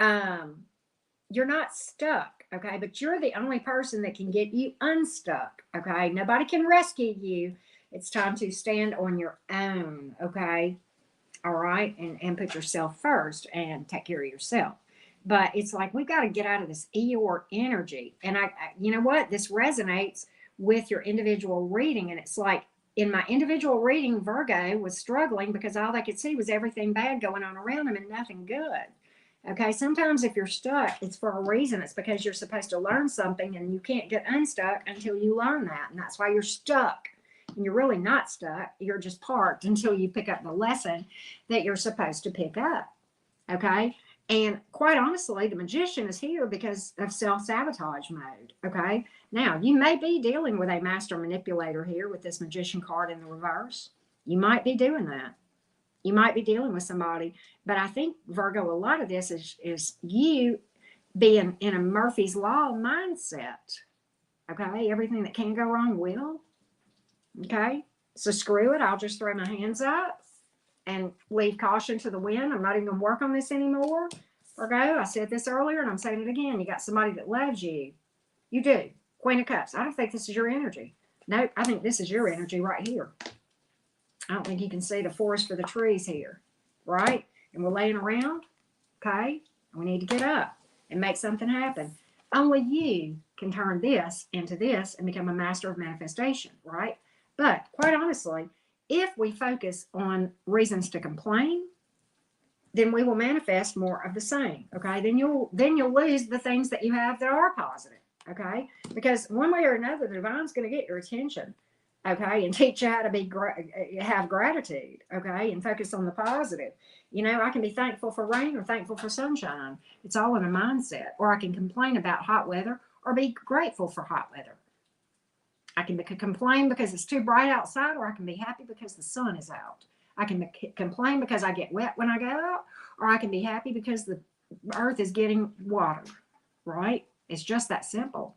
You're not stuck, okay? But you're the only person that can get you unstuck, okay? Nobody can rescue you. It's time to stand on your own, okay? All right? And put yourself first and take care of yourself. But it's like, we've got to get out of this Eeyore energy. And I you know what? This resonates with your individual reading. And it's like, in my individual reading, Virgo was struggling because all they could see was everything bad going on around them and nothing good. Okay, sometimes if you're stuck, it's for a reason. It's because you're supposed to learn something and you can't get unstuck until you learn that. And that's why you're stuck. And you're really not stuck. You're just parked until you pick up the lesson that you're supposed to pick up. Okay? And quite honestly, the Magician is here because of self-sabotage mode, okay? Now, you may be dealing with a master manipulator here with this Magician card in the reverse. You might be doing that. You might be dealing with somebody. But I think, Virgo, a lot of this is you being in a Murphy's Law mindset. Okay, everything that can go wrong will. Okay, so screw it. I'll just throw my hands up and leave caution to the wind. I'm not even going to work on this anymore. Virgo, I said this earlier and I'm saying it again. You got somebody that loves you. You do. Queen of Cups. I don't think this is your energy. Nope, I think this is your energy right here. I don't think you can see the forest for the trees here, right? And we're laying around, okay? We need to get up and make something happen. Only you can turn this into this and become a master of manifestation, right? But quite honestly, if we focus on reasons to complain, then we will manifest more of the same, okay? Then you'll lose the things that you have that are positive, okay? Because one way or another, the divine's going to get your attention, okay, and teach you how to have gratitude, okay, and focus on the positive. You know, I can be thankful for rain or thankful for sunshine. It's all in a mindset. Or I can complain about hot weather or be grateful for hot weather. I can complain because it's too bright outside, or I can be happy because the sun is out. I can complain because I get wet when I go out, or I can be happy because the earth is getting water, right? It's just that simple.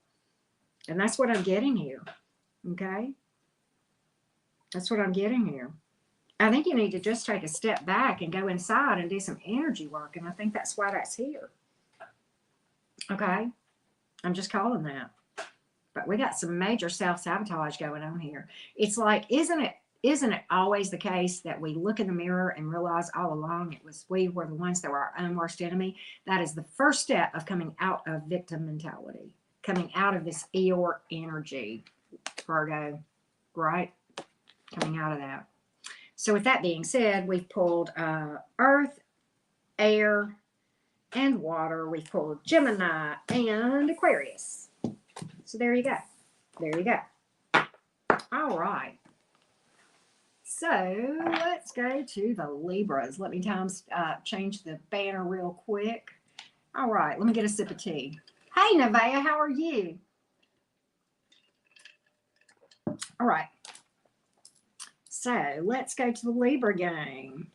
And that's what I'm getting here, okay? That's what I'm getting here. I think you need to just take a step back and go inside and do some energy work, and I think that's why that's here, okay? I'm just calling that. But we got some major self-sabotage going on here. It's like, isn't it always the case that we look in the mirror and realize all along we were the ones that were our own worst enemy? That is the first step of coming out of victim mentality, coming out of this Eeyore energy, Virgo, right? Coming out of that. So with that being said, we've pulled Earth, Air, and Water. We've pulled Gemini and Aquarius. So there you go. There you go. All right. So let's go to the Libras. Let me change the banner real quick. All right. Let me get a sip of tea. Hey, Nevaeh, how are you? All right. So let's go to the Libra game.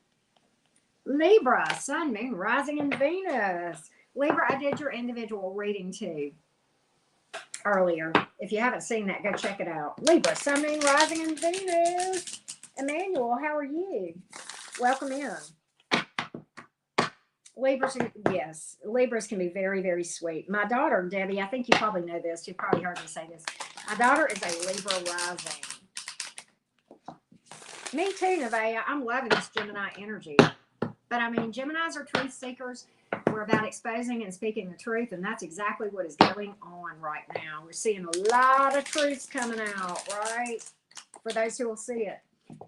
Libra, Sun, Moon, Rising, and Venus. Libra, I did your individual reading too earlier. If you haven't seen that, go check it out. Libra, Sun, Moon, Rising, and Venus. Emmanuel, how are you? Welcome in. Libras, yes, Libras can be very, very sweet. My daughter, Debbie, I think you probably know this. You've probably heard me say this. My daughter is a Libra rising. Me too, Nevaeh. I'm loving this Gemini energy. But I mean, Geminis are truth seekers. We're about exposing and speaking the truth, and that's exactly what is going on right now. We're seeing a lot of truths coming out, right? For those who will see it.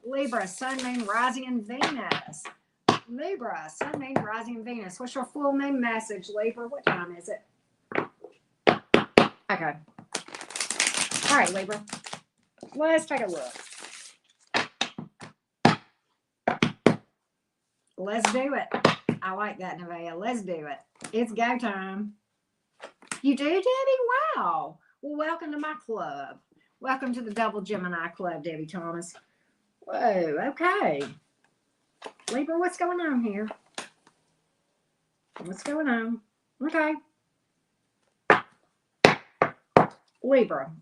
Libra, Sun, Moon, Rising, and Venus. Libra, Sun, Moon, Rising, and Venus. What's your full moon message, Libra? What time is it? Okay. All right, Libra. Let's take a look. Let's do it. I like that, Nevaeh. Let's do it. It's go time. You do, Debbie? Wow. Well, welcome to my club. Welcome to the Double Gemini Club, Debbie Thomas. Whoa, okay. Libra, what's going on here? What's going on? Okay. Libra.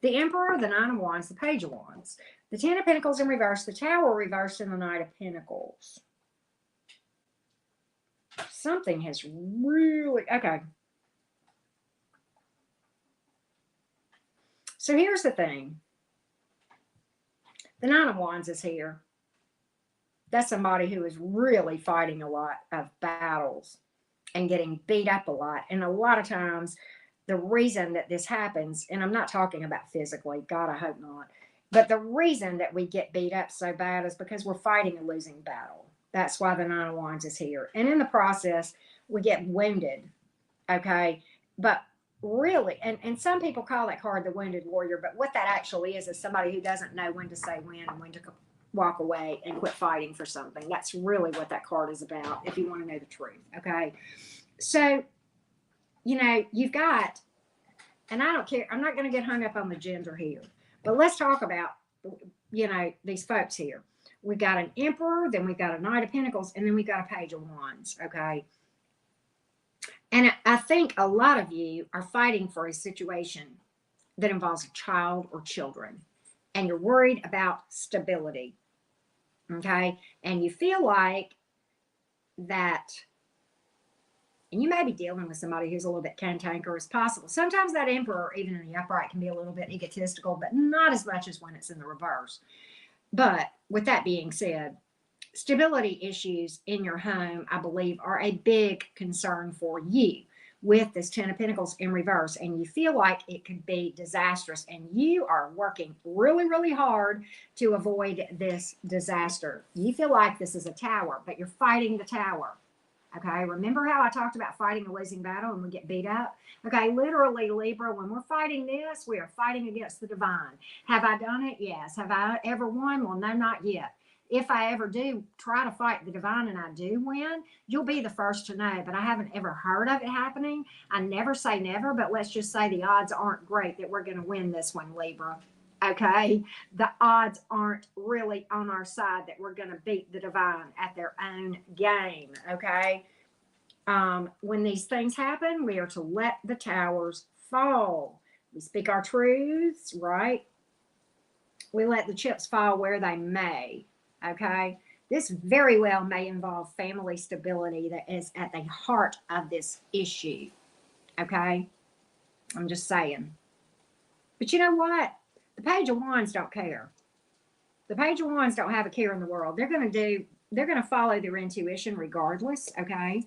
The Emperor, the Nine of Wands, the Page of Wands. The Ten of Pentacles in reverse, the Tower reversed, and the Knight of Pentacles. Something has really... Okay. So here's the thing. The Nine of Wands is here. That's somebody who is really fighting a lot of battles and getting beat up a lot. And a lot of times, the reason that this happens, and I'm not talking about physically, God, I hope not, but the reason that we get beat up so bad is because we're fighting a losing battle. That's why the Nine of Wands is here. And in the process, we get wounded, okay? But really, and some people call that card the Wounded Warrior, but what that actually is somebody who doesn't know when to say when and when to walk away and quit fighting for something. That's really what that card is about, if you want to know the truth, okay? So, you know, you've got, and I don't care, I'm not going to get hung up on the gender here, but let's talk about, you know, these folks here. We've got an Emperor, then we've got a Knight of Pentacles, and then we've got a Page of Wands, okay? And I think a lot of you are fighting for a situation that involves a child or children, and you're worried about stability. Okay. And you feel like that, and you may be dealing with somebody who's a little bit cantankerous, possible. Sometimes that emperor, even in the upright, can be a little bit egotistical, but not as much as when it's in the reverse. But with that being said, stability issues in your home, I believe, are a big concern for you with this 10 of Pentacles in reverse. And you feel like it could be disastrous. And you are working really, really hard to avoid this disaster. You feel like this is a tower, but you're fighting the tower. Okay, remember how I talked about fighting a losing battle and we get beat up? Okay, literally, Libra, when we're fighting this, we are fighting against the divine. Have I done it? Yes. Have I ever won? Well, no, not yet. If I ever do try to fight the divine and I do win, you'll be the first to know. But I haven't ever heard of it happening. I never say never, but let's just say the odds aren't great that we're going to win this one, Libra. Okay, the odds aren't really on our side that we're going to beat the divine at their own game. Okay, when these things happen, we are to let the towers fall. We speak our truths, right? We let the chips fall where they may. Okay, this very well may involve family stability that is at the heart of this issue. Okay, I'm just saying. But you know what? The Page of Wands don't care. The Page of Wands don't have a care in the world. They're going to follow their intuition regardless, okay?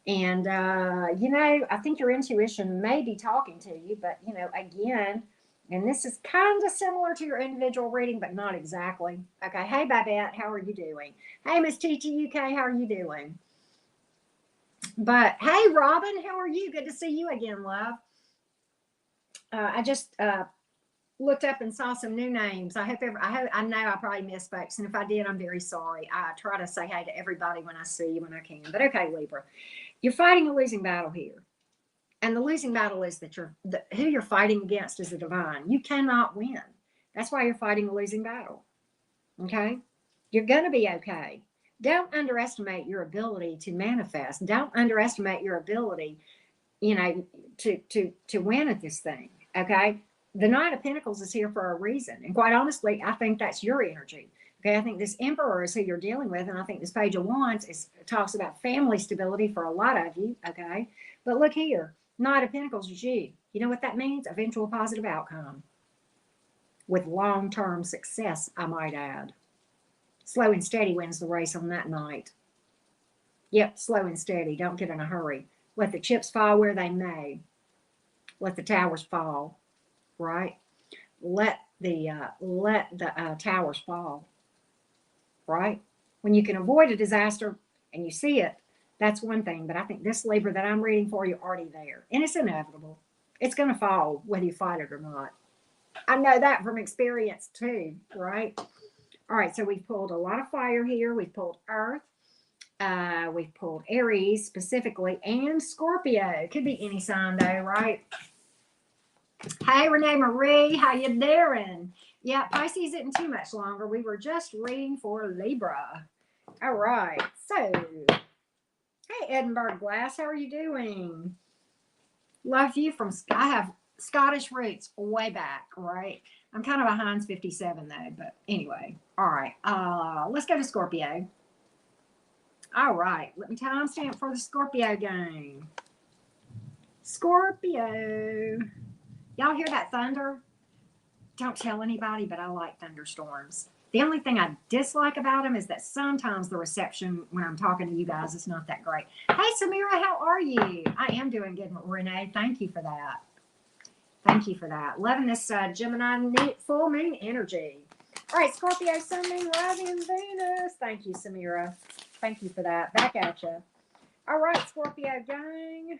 And, you know, I think your intuition may be talking to you, but, you know, again, and this is kind of similar to your individual reading, but not exactly. Okay, hey, Babette, how are you doing? Hey, Miss TT UK, how are you doing? But, hey, Robin, how are you? Good to see you again, love. I just looked up and saw some new names. I know I probably missed folks, and if I did, I'm very sorry. I try to say hey to everybody when I see you when I can. But okay, Libra, you're fighting a losing battle here, and the losing battle is that who you're fighting against is the divine. You cannot win. That's why you're fighting a losing battle. Okay, you're gonna be okay. Don't underestimate your ability to manifest. Don't underestimate your ability, you know, to win at this thing. Okay. The Knight of Pentacles is here for a reason. And quite honestly, I think that's your energy. Okay, I think this Emperor is who you're dealing with. And I think this Page of Wands talks about family stability for a lot of you. Okay, but look here, Knight of Pentacles is you. You know what that means? Eventual positive outcome with long-term success, I might add. Slow and steady wins the race on that night. Yep, slow and steady. Don't get in a hurry. Let the chips fall where they may. Let the towers fall. Right? Let the towers fall. Right? When you can avoid a disaster and you see it, that's one thing. But I think this Libra that I'm reading for you already there, and it's inevitable. It's going to fall whether you fight it or not. I know that from experience too. Right? All right. So we've pulled a lot of fire here. We've pulled Earth. We've pulled Aries specifically and Scorpio. Could be any sign though, right? Hey, Renee Marie, how you doing? Yeah, Pisces isn't too much longer. We were just reading for Libra. All right. So, hey, Edinburgh Glass, how are you doing? Love you from, I have Scottish roots way back, right? I'm kind of a Heinz 57 though, but anyway. All right. Let's go to Scorpio. All right. Let me timestamp for the Scorpio game. Scorpio. Y'all hear that thunder? Don't tell anybody, but I like thunderstorms. The only thing I dislike about them is that sometimes the reception when I'm talking to you guys is not that great. Hey, Samira, how are you? I am doing good, Renee. Thank you for that. Thank you for that. Loving this Gemini full moon energy. All right, Scorpio, Sun, Moon, Rising, and Venus. Thank you, Samira. Thank you for that. Back at you. All right, Scorpio gang.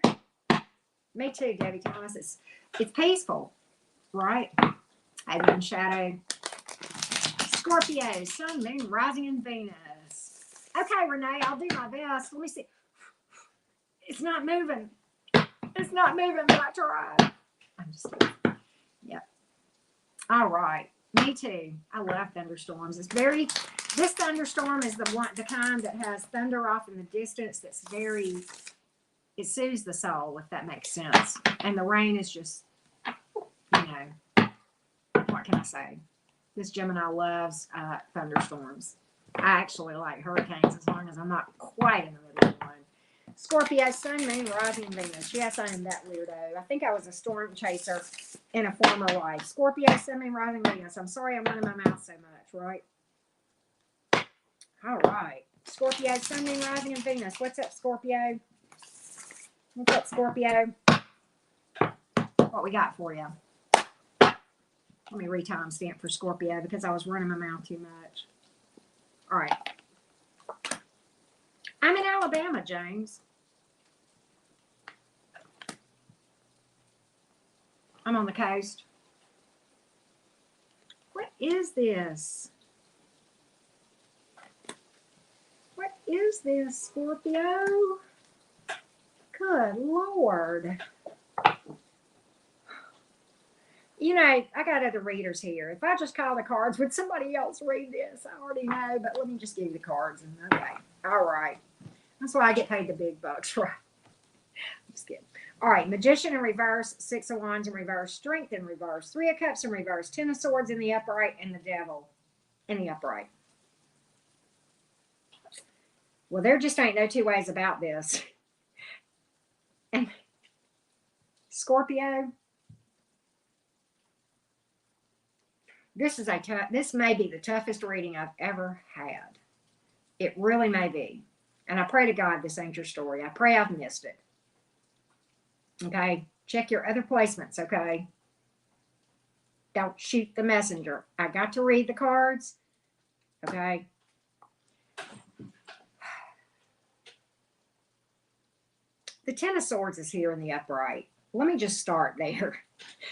Me too, Debbie Thomas. It's peaceful, right? Heaven and shadow. Scorpio, Sun, Moon, Rising, and Venus. Okay, Renee, I'll do my best. Let me see. It's not moving. It's not moving, but I tried. I'm just kidding. Yep. All right. Me too. I love thunderstorms. This thunderstorm is the kind that has thunder off in the distance that's very it soothes the soul, if that makes sense. And the rain is just, what can I say? This Gemini loves thunderstorms. I actually like hurricanes as long as I'm not quite in the middle of one. Scorpio, Sun, Moon, Rising, Venus. Yes, I am that weirdo. I think I was a storm chaser in a former life. Scorpio, Sun, Moon, Rising, Venus. I'm sorry I'm running my mouth so much, right? All right. Scorpio, Sun, Moon, Rising, and Venus. What's up, Scorpio? What's up, Scorpio? What we got for you? Let me re-time stamp for Scorpio because I was running my mouth too much. All right. I'm in Alabama, James. I'm on the coast. What is this? What is this, Scorpio? Good Lord. I got other readers here. If I just call the cards, would somebody else read this? I already know, but let me just give you the cards. Okay. All right. That's why I get paid the big bucks, right? Just kidding. All right. Magician in reverse, Six of Wands in reverse, Strength in reverse, Three of Cups in reverse, Ten of Swords in the upright, and the Devil in the upright. Well, there just ain't no two ways about this. And Scorpio, this may be the toughest reading I've ever had. It really may be. And I pray to God this ain't your story. I pray I've missed it. Okay? Check your other placements, okay? Don't shoot the messenger. I got to read the cards. Okay? The Ten of Swords is here in the upright. Let me just start there.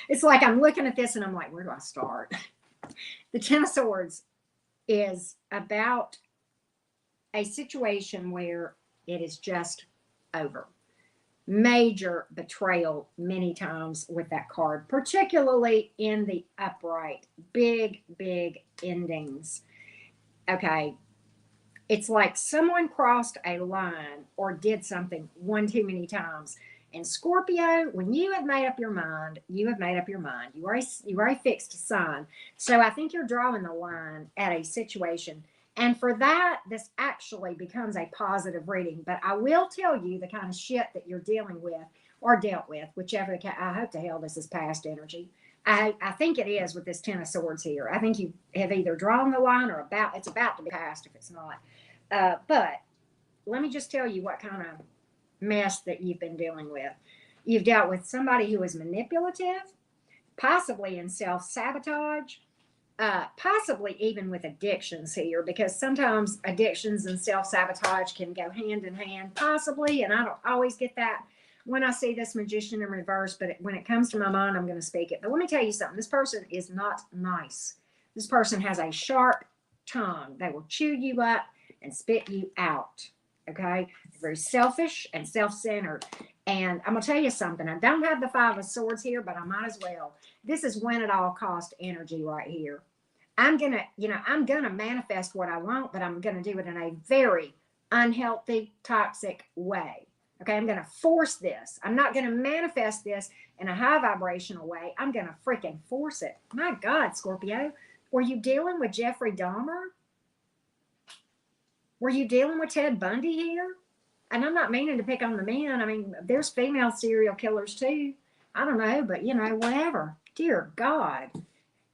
It's like I'm looking at this and I'm like, where do I start? The Ten of Swords is about a situation where it is just over. Major betrayal many times with that card, particularly in the upright. Big, big endings. Okay. It's like someone crossed a line or did something one too many times. And Scorpio, when you have made up your mind, you have made up your mind. You are a fixed sign. So I think you're drawing the line at a situation. And for that, this actually becomes a positive reading. But I will tell you the kind of shit that you're dealing with or dealt with, whichever. I hope to hell this is past energy. I think it is with this Ten of Swords here. I think you have either drawn the line or it's about to be past if it's not. But let me just tell you what kind of mess that you've been dealing with. You've dealt with somebody who is manipulative, possibly in self-sabotage, possibly even with addictions here, because sometimes addictions and self-sabotage can go hand in hand, possibly, and I don't always get that when I see this Magician in reverse, but when it comes to my mind, I'm going to speak it. But let me tell you something. This person is not nice. This person has a sharp tongue. They will chew you up and spit you out. Okay? They're very selfish and self-centered. And I'm going to tell you something. I don't have the Five of Swords here, but I might as well. This is win at all cost energy right here. I'm going to manifest what I want, but I'm going to do it in a very unhealthy, toxic way. Okay, I'm going to force this. I'm not going to manifest this in a high vibrational way. I'm going to freaking force it. My God, Scorpio, were you dealing with Jeffrey Dahmer? Were you dealing with Ted Bundy here? And I'm not meaning to pick on the men. I mean, there's female serial killers too. I don't know, but whatever. Dear God.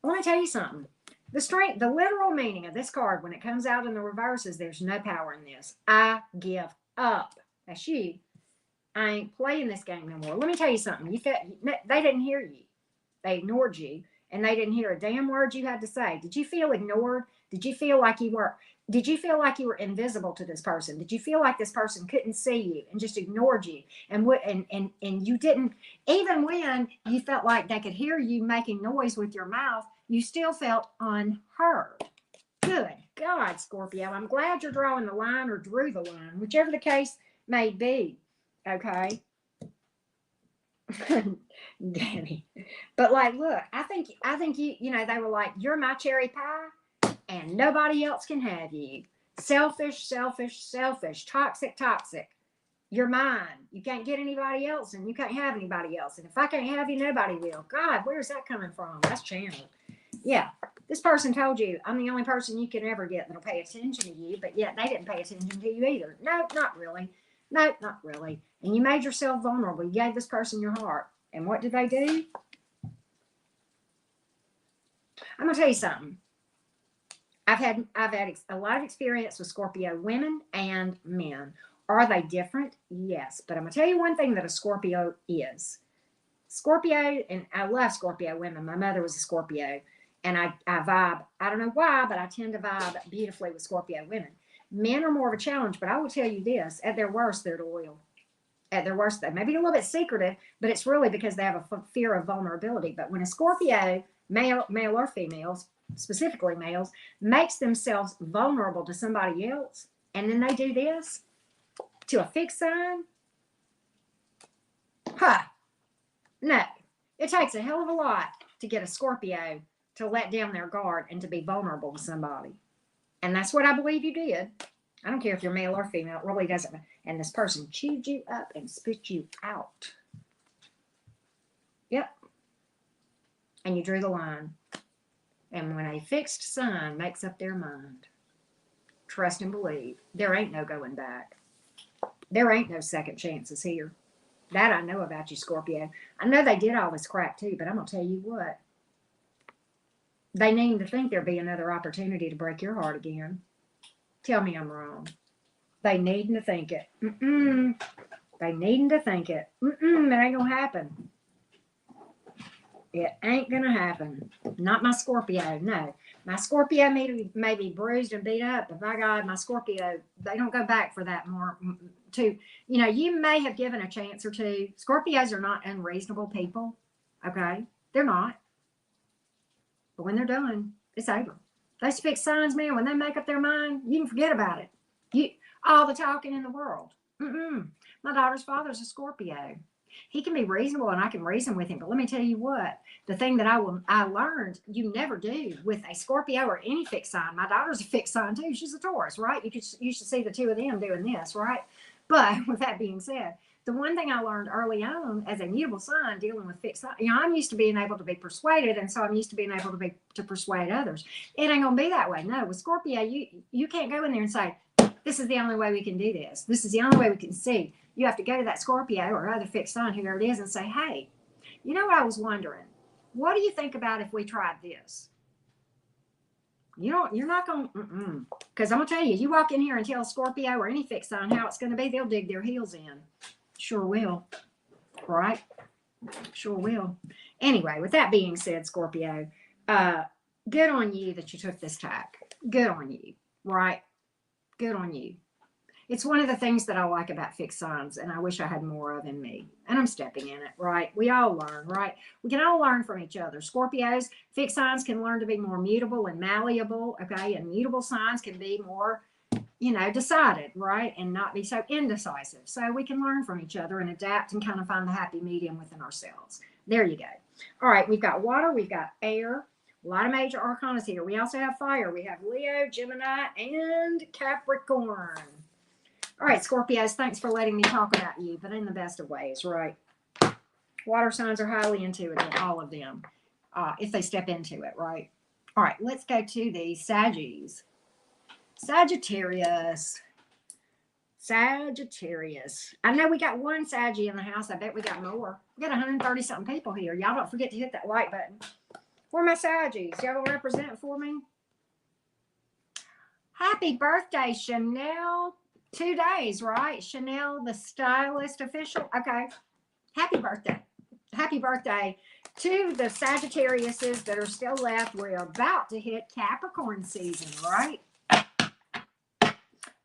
Let me tell you something. The literal meaning of this card when it comes out in the reverse is there's no power in this. I give up. That's you. I ain't playing this game no more. Let me tell you something. They didn't hear you. They ignored you, and they didn't hear a damn word you had to say. Did you feel ignored? Did you feel like you were invisible to this person? Did you feel like this person couldn't see you and just ignored you? And you didn't, even when you felt like they could hear you making noise with your mouth, you still felt unheard. Good God, Scorpio. I'm glad you're drawing the line or drew the line, whichever the case may be. Okay. Danny. But look, I think you they were like, you're my cherry pie and nobody else can have you. Selfish, selfish, selfish, toxic, toxic. You're mine. You can't get anybody else, and you can't have anybody else. And if I can't have you, nobody will. God, where's that coming from? That's channeled. Yeah. This person told you, I'm the only person you can ever get that'll pay attention to you, but yet they didn't pay attention to you either. No, not really. No, not really. And you made yourself vulnerable. You gave this person your heart. And what did they do? I'm going to tell you something. I've had a lot of experience with Scorpio women and men. Are they different? Yes. But I'm going to tell you one thing that a Scorpio is. Scorpio, and I love Scorpio women. My mother was a Scorpio. And I vibe, I don't know why, but I tend to vibe beautifully with Scorpio women. Men are more of a challenge, but I will tell you this. At their worst, they're loyal. At their worst, they may be a little bit secretive, but it's really because they have a fear of vulnerability. But when a Scorpio, male or females, specifically males, makes themselves vulnerable to somebody else, and then they do this to a fixed sign, no. It takes a hell of a lot to get a Scorpio to let down their guard and to be vulnerable to somebody. And that's what I believe you did. I don't care if you're male or female. It really doesn't matter. And this person chewed you up and spit you out. Yep. And you drew the line. And when a fixed sign makes up their mind, trust and believe, there ain't no going back. There ain't no second chances here. That I know about you, Scorpio. I know they did all this crap too, but I'm going to tell you what. They need to think there'll be another opportunity to break your heart again. Tell me I'm wrong. They needing to think it. They needing to think it. It ain't going to happen. It ain't going to happen. Not my Scorpio, no. My Scorpio may be bruised and beat up, but by God, my Scorpio, they don't go back for that more. You may have given a chance or two. Scorpios are not unreasonable people, okay? They're not. But when they're done, it's over. Those fixed signs, man, when they make up their mind, you can forget about it. All the talking in the world. My daughter's father's a Scorpio. He can be reasonable and I can reason with him. But let me tell you what, the thing that I learned you never do with a Scorpio or any fixed sign. My daughter's a fixed sign too. She's a Taurus, right? You should see the two of them doing this, right? But with that being said, the one thing I learned early on as a mutable sign dealing with fixed sign, I'm used to being able to be persuaded, and so I'm used to being able to persuade others. It ain't gonna be that way. No, with Scorpio, you can't go in there and say, this is the only way we can do this. This is the only way we can see. You have to go to that Scorpio or other fixed sign, whoever it is, and say, hey, you know what I was wondering? What do you think about if we tried this? You're not going to, because I'm going to tell you, you walk in here and tell Scorpio or any fixed sign how it's going to be, they'll dig their heels in. Sure will. Right? Sure will. Anyway, with that being said, Scorpio, good on you that you took this tack. Good on you. Right? Good on you. It's one of the things that I like about fixed signs, and I wish I had more of in me. And I'm stepping in it, right? We all learn, right? We can all learn from each other. Scorpios, fixed signs can learn to be more mutable and malleable, okay? And mutable signs can be more, decided, right? And not be so indecisive. So we can learn from each other and adapt and kind of find the happy medium within ourselves. There you go. All right, we've got water, we've got air. A lot of major arcanas here. We also have fire. We have Leo, Gemini, and Capricorn. All right, Scorpios, thanks for letting me talk about you, but in the best of ways, right? Water signs are highly intuitive, all of them, if they step into it, right? All right, let's go to the Saggies. Sagittarius. I know we got one Saggy in the house. I bet we got more. We got 130-something people here. Y'all don't forget to hit that like button. Where are my Saggies? Y'all gonna represent for me? Happy birthday, Chanel. 2 days, right? Chanel, the stylist official. Okay. Happy birthday. Happy birthday to the Sagittariuses that are still left. We're about to hit Capricorn season, right?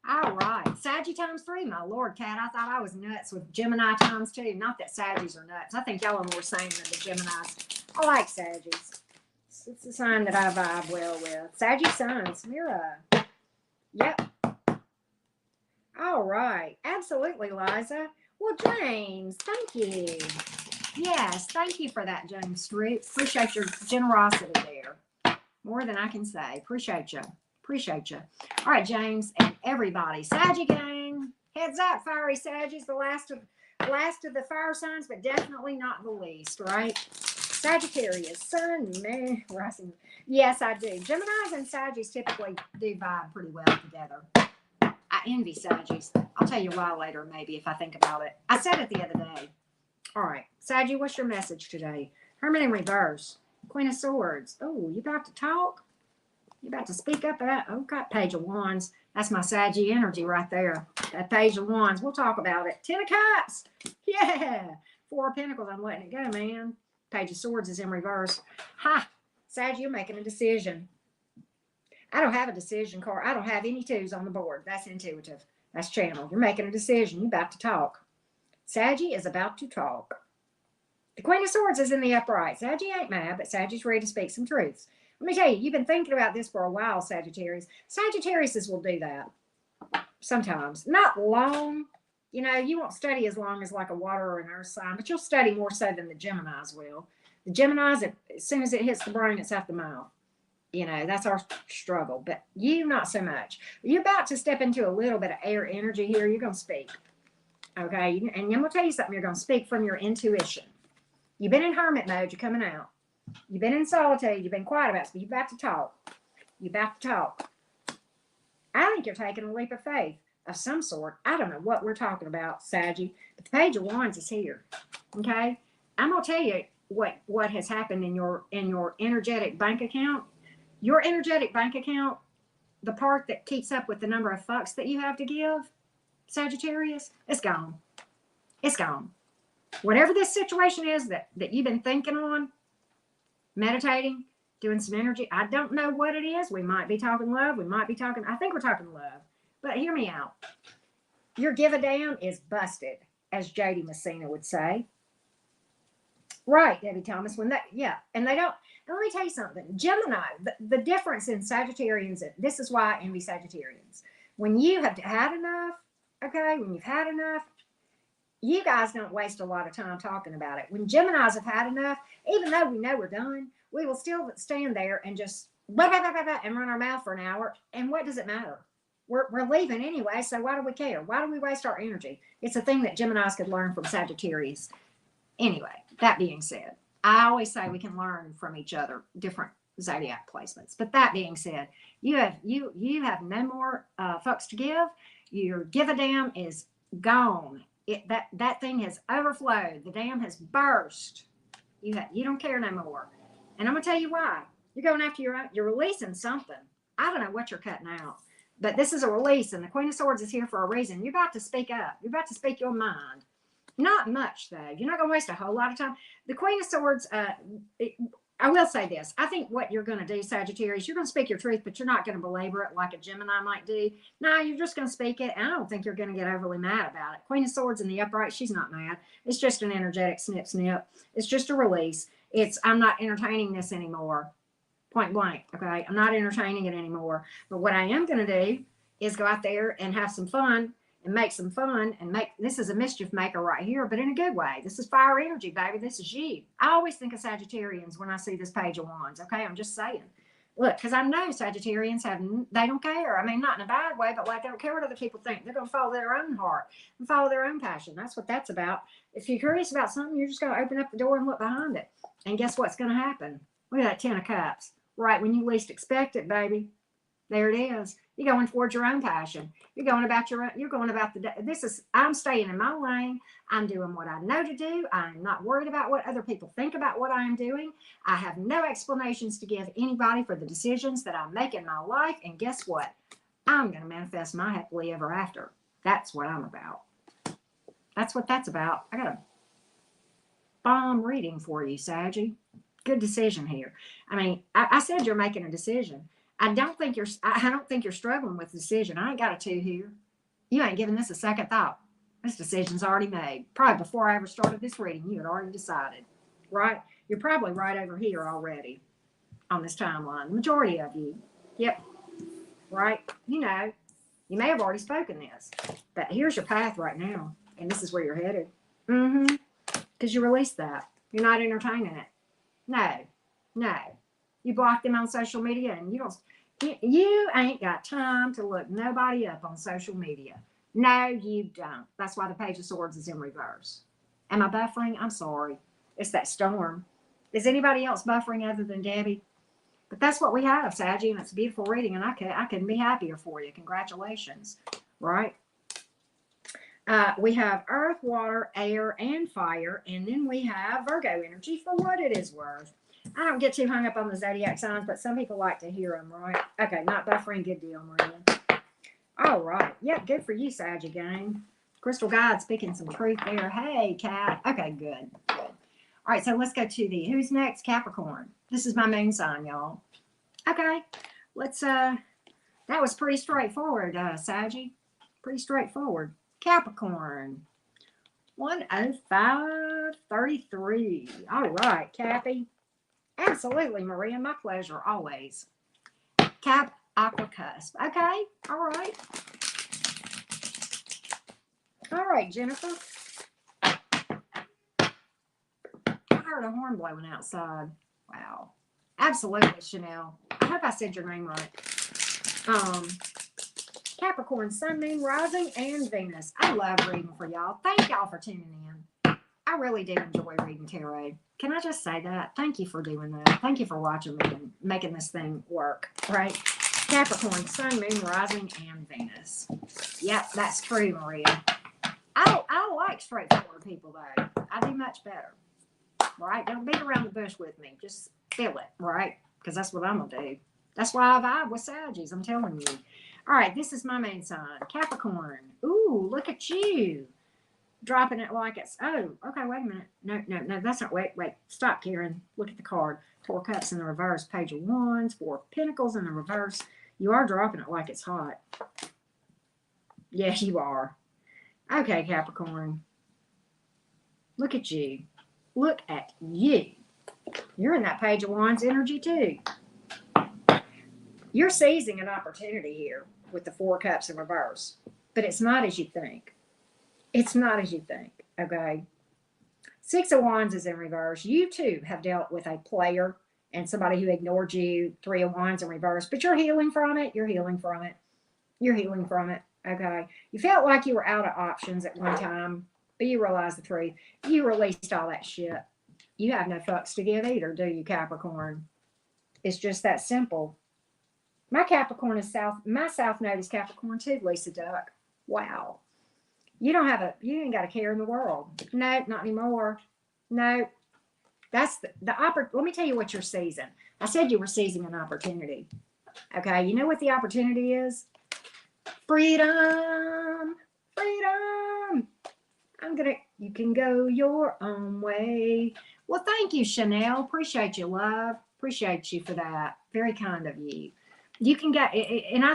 All right. Saggy times 3, my Lord, Cat. I thought I was nuts with Gemini times 2. Not that Saggies are nuts. I think y'all are more sane than the Geminis. I like Saggies. It's a sign that I vibe well with. Saggy signs. Mira. Yep. All right. Absolutely, Liza. Well, James, thank you. Yes, thank you for that, James Street. Appreciate your generosity there. More than I can say. Appreciate you. Appreciate you. All right, James and everybody. Saggy gang, Heads up, fiery Sagittarius, the last of the fire signs, but definitely not the least, right? Sagittarius, Sun, man, rising. Yes, I do. Geminis and Sagittarius typically do vibe pretty well together. I envy Sagittarius. I'll tell you why later, maybe, if I think about it. I said it the other day. All right, Sagittarius, what's your message today? Hermit in reverse. Queen of Swords. Oh, you about to talk? You about to speak up about? Oh, got Page of Wands. That's my Sagittarius energy right there. That Page of Wands. We'll talk about it. 10 of Cups. Yeah. 4 of Pentacles. I'm letting it go, man. Page of Swords is in reverse. Ha. Sagittarius, you're making a decision. I don't have a decision card. I don't have any 2s on the board. That's intuitive. That's channel. You're making a decision. You're about to talk. Sagittarius is about to talk. The Queen of Swords is in the upright. Sagittarius ain't mad, but Sagittarius ready to speak some truths. Let me tell you, you've been thinking about this for a while, Sagittarius. Sagittarius will do that sometimes. Not long. You know, you won't study as long as like a water or an earth sign, but you'll study more so than the Geminis will. The Geminis, as soon as it hits the brain, it's out the mouth. You know, that's our struggle. But you, not so much. You're about to step into a little bit of air energy here. You're going to speak. Okay? And I'm going to tell you something. You're going to speak from your intuition. You've been in hermit mode. You're coming out. You've been in solitude. You've been quiet about it. So you're about to talk. You're about to talk. I think you're taking a leap of faith of some sort. I don't know what we're talking about, Saggy, but the Page of Wands is here. Okay? I'm going to tell you what has happened in your energetic bank account. Your energetic bank account, the part that keeps up with the number of fucks that you have to give, Sagittarius, it's gone. It's gone. Whatever this situation is that you've been thinking on, meditating, doing some energy, I don't know what it is. We might be talking love. We might be talking, I think we're talking love. But hear me out. Your give a damn is busted, as J.D. Messina would say. Right, Debbie Thomas. When that, yeah. And they don't, and let me tell you something. Gemini, the difference in Sagittarians, this is why I envy Sagittarians. When you have had enough, okay, when you've had enough, you guys don't waste a lot of time talking about it. When Geminis have had enough, even though we know we're done, we will still stand there and just blah, blah, blah, blah, blah, and run our mouth for an hour. And what does it matter? We're leaving anyway, so why do we care? Why do we waste our energy? It's a thing that Geminis could learn from Sagittarius. Anyway, that being said, I always say we can learn from each other, different zodiac placements. But that being said, you have no more fucks to give. Your give a damn is gone. That thing has overflowed. The dam has burst. You don't care no more. And I'm gonna tell you why. You're going after your own. You're releasing something. I don't know what you're cutting out, but this is a release, and the Queen of Swords is here for a reason. You're about to speak up. You're about to speak your mind. Not much, though. You're not going to waste a whole lot of time. The Queen of Swords, I will say this. I think what you're going to do, Sagittarius, you're going to speak your truth, but you're not going to belabor it like a Gemini might do. No, you're just going to speak it, and I don't think you're going to get overly mad about it. Queen of Swords in the upright, she's not mad. It's just an energetic snip, snip. It's just a release. I'm not entertaining this anymore. Point blank, okay? I'm not entertaining it anymore. But what I am going to do is go out there and have some fun and make some fun and this is a mischief maker right here, but in a good way. This is fire energy, baby. This is you. I always think of Sagittarians when I see this Page of Wands, okay? I'm just saying. Look, because I know Sagittarians they don't care. I mean, not in a bad way, but like they don't care what other people think. They're going to follow their own heart and follow their own passion. That's what that's about. If you're curious about something, you're just going to open up the door and look behind it. And guess what's going to happen? Look at that 10 of Cups. Right when you least expect it, baby. There it is. You're going towards your own passion. You're going about I'm staying in my lane. I'm doing what I know to do. I'm not worried about what other people think about what I am doing. I have no explanations to give anybody for the decisions that I make in my life. And guess what? I'm going to manifest my happily ever after. That's what I'm about. That's what that's about. I got a bomb reading for you, Saggy. Good decision here. I mean, I said you're making a decision. I don't think you're struggling with the decision. I ain't got a 2 here. You ain't giving this a second thought. This decision's already made. Probably before I ever started this reading, you had already decided, right? You're probably right over here already on this timeline. The majority of you. Yep. Right? You know, you may have already spoken this, but here's your path right now, and this is where you're headed. Because you released that. You're not entertaining it. No. You block them on social media, and you ain't got time to look nobody up on social media. No, you don't. That's why the Page of Swords is in reverse. Am I buffering? I'm sorry. It's that storm. Is anybody else buffering other than Debbie? But that's what we have, Saggy, and it's a beautiful reading, and I couldn't be happier for you. Congratulations, right? We have earth, water, air, and fire, and then we have Virgo energy for what it is worth. I don't get too hung up on the zodiac signs, but some people like to hear them, right? Okay, not buffering. Good deal, Maria. All right. Yep, good for you, Saggy gang. Crystal Guide speaking some truth there. Hey, Cat. Okay, good. Good. All right, so let's go to the who's next? Capricorn. This is my moon sign, y'all. Okay, let's that was pretty straightforward, Saggy. Pretty straightforward. Capricorn. 10533. All right, Cappy. Absolutely, Maria. My pleasure, always. Cap Aqua Cusp. Okay, all right. All right, Jennifer. I heard a horn blowing outside. Wow. Absolutely, Chanel. I hope I said your name right. Capricorn, Sun, Moon, Rising, and Venus. I love reading for y'all. Thank y'all for tuning in. I really do enjoy reading tarot. Can I just say that? Thank you for doing that. Thank you for watching me and making this thing work, right? Capricorn, Sun, Moon, Rising, and Venus. Yep, that's true, Maria. I like straightforward people, though. I do much better, right? Don't beat around the bush with me. Just feel it, right? Because that's what I'm going to do. That's why I vibe with Saggies, I'm telling you. All right, this is my main sign, Capricorn. Ooh, look at you. Dropping it like it's, oh, okay, wait a minute. No, that's not, wait. Stop, Karen. Look at the card. 4 cups in the reverse, Page of Wands, 4 pentacles in the reverse. You are dropping it like it's hot. Yes, you are. Okay, Capricorn. Look at you. Look at you. You're in that Page of Wands energy, too. You're seizing an opportunity here with the 4 cups in reverse, but it's not as you think. It's not as you think, okay? 6 of Wands is in reverse. You, too, have dealt with a player and somebody who ignored you. 3 of Wands in reverse, but you're healing from it. You're healing from it. You're healing from it, okay? You felt like you were out of options at one time, but you realized the truth. You released all that shit. You have no fucks to give either, do you, Capricorn? It's just that simple. My Capricorn is my South Node is Capricorn too, Lisa Duck. Wow. You ain't got a care in the world. No, not anymore. No. That's let me tell you what you're seizing. I said you were seizing an opportunity. Okay, you know what the opportunity is? Freedom. Freedom. You can go your own way. Well, thank you, Chanel. Appreciate you, love. Appreciate you for that. Very kind of you. You can get, and I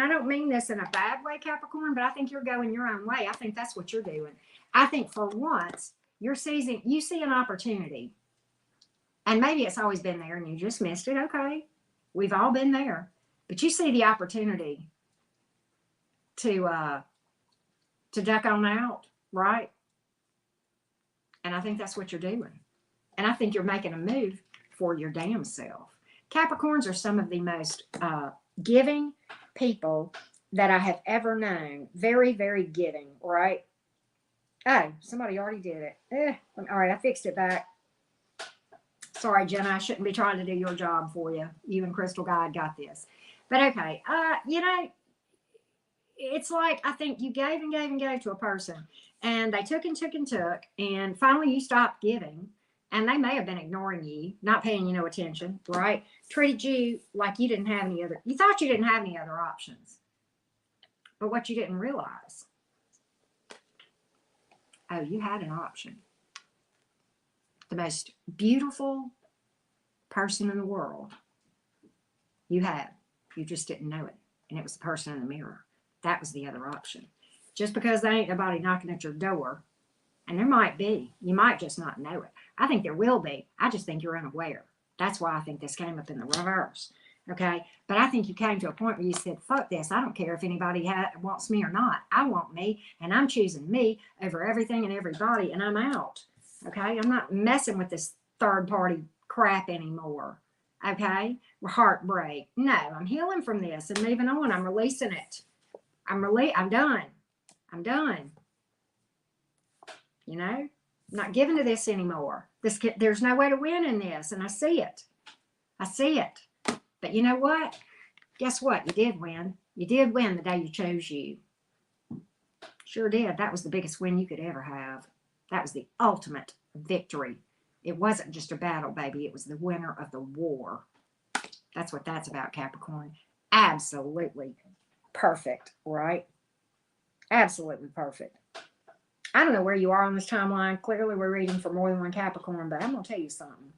don't mean this in a bad way, Capricorn, but I think you're going your own way. I think that's what you're doing. I think for once, you see an opportunity. And maybe it's always been there and you just missed it. Okay. We've all been there. But you see the opportunity to duck on out, right? And I think that's what you're doing. And I think you're making a move for your damn self. Capricorns are some of the most giving people that I have ever known. Very, very giving, right? Oh, somebody already did it. All right, I fixed it back. Sorry, Jenna, I shouldn't be trying to do your job for you. You and Crystal Guide got this. But okay, it's like I think you gave and gave and gave to a person, and they took and took and took, and finally you stopped giving. And they may have been ignoring you, not paying you no attention, right? Treated you like you didn't have any other, you thought you didn't have any other options. But what you didn't realize, oh, you had an option. The most beautiful person in the world you had. You just didn't know it. And it was the person in the mirror. That was the other option. Just because there ain't nobody knocking at your door, and there might be, you might just not know it. I think there will be. I just think you're unaware. That's why I think this came up in the reverse. Okay. But I think you came to a point where you said, fuck this. I don't care if anybody wants me or not. I want me, and I'm choosing me over everything and everybody, and I'm out. Okay. I'm not messing with this third party crap anymore. Okay. Heartbreak. No, I'm healing from this and moving on. I'm releasing it. I'm done. I'm done. You know, I'm not giving to this anymore. There's no way to win in this, and I see it. I see it. But you know what? Guess what? You did win. You did win the day you chose you. Sure did. That was the biggest win you could ever have. That was the ultimate victory. It wasn't just a battle, baby. It was the winner of the war. That's what that's about, Capricorn. Absolutely perfect, right? Absolutely perfect. I don't know where you are on this timeline. Clearly, we're reading for more than one Capricorn, but I'm going to tell you something.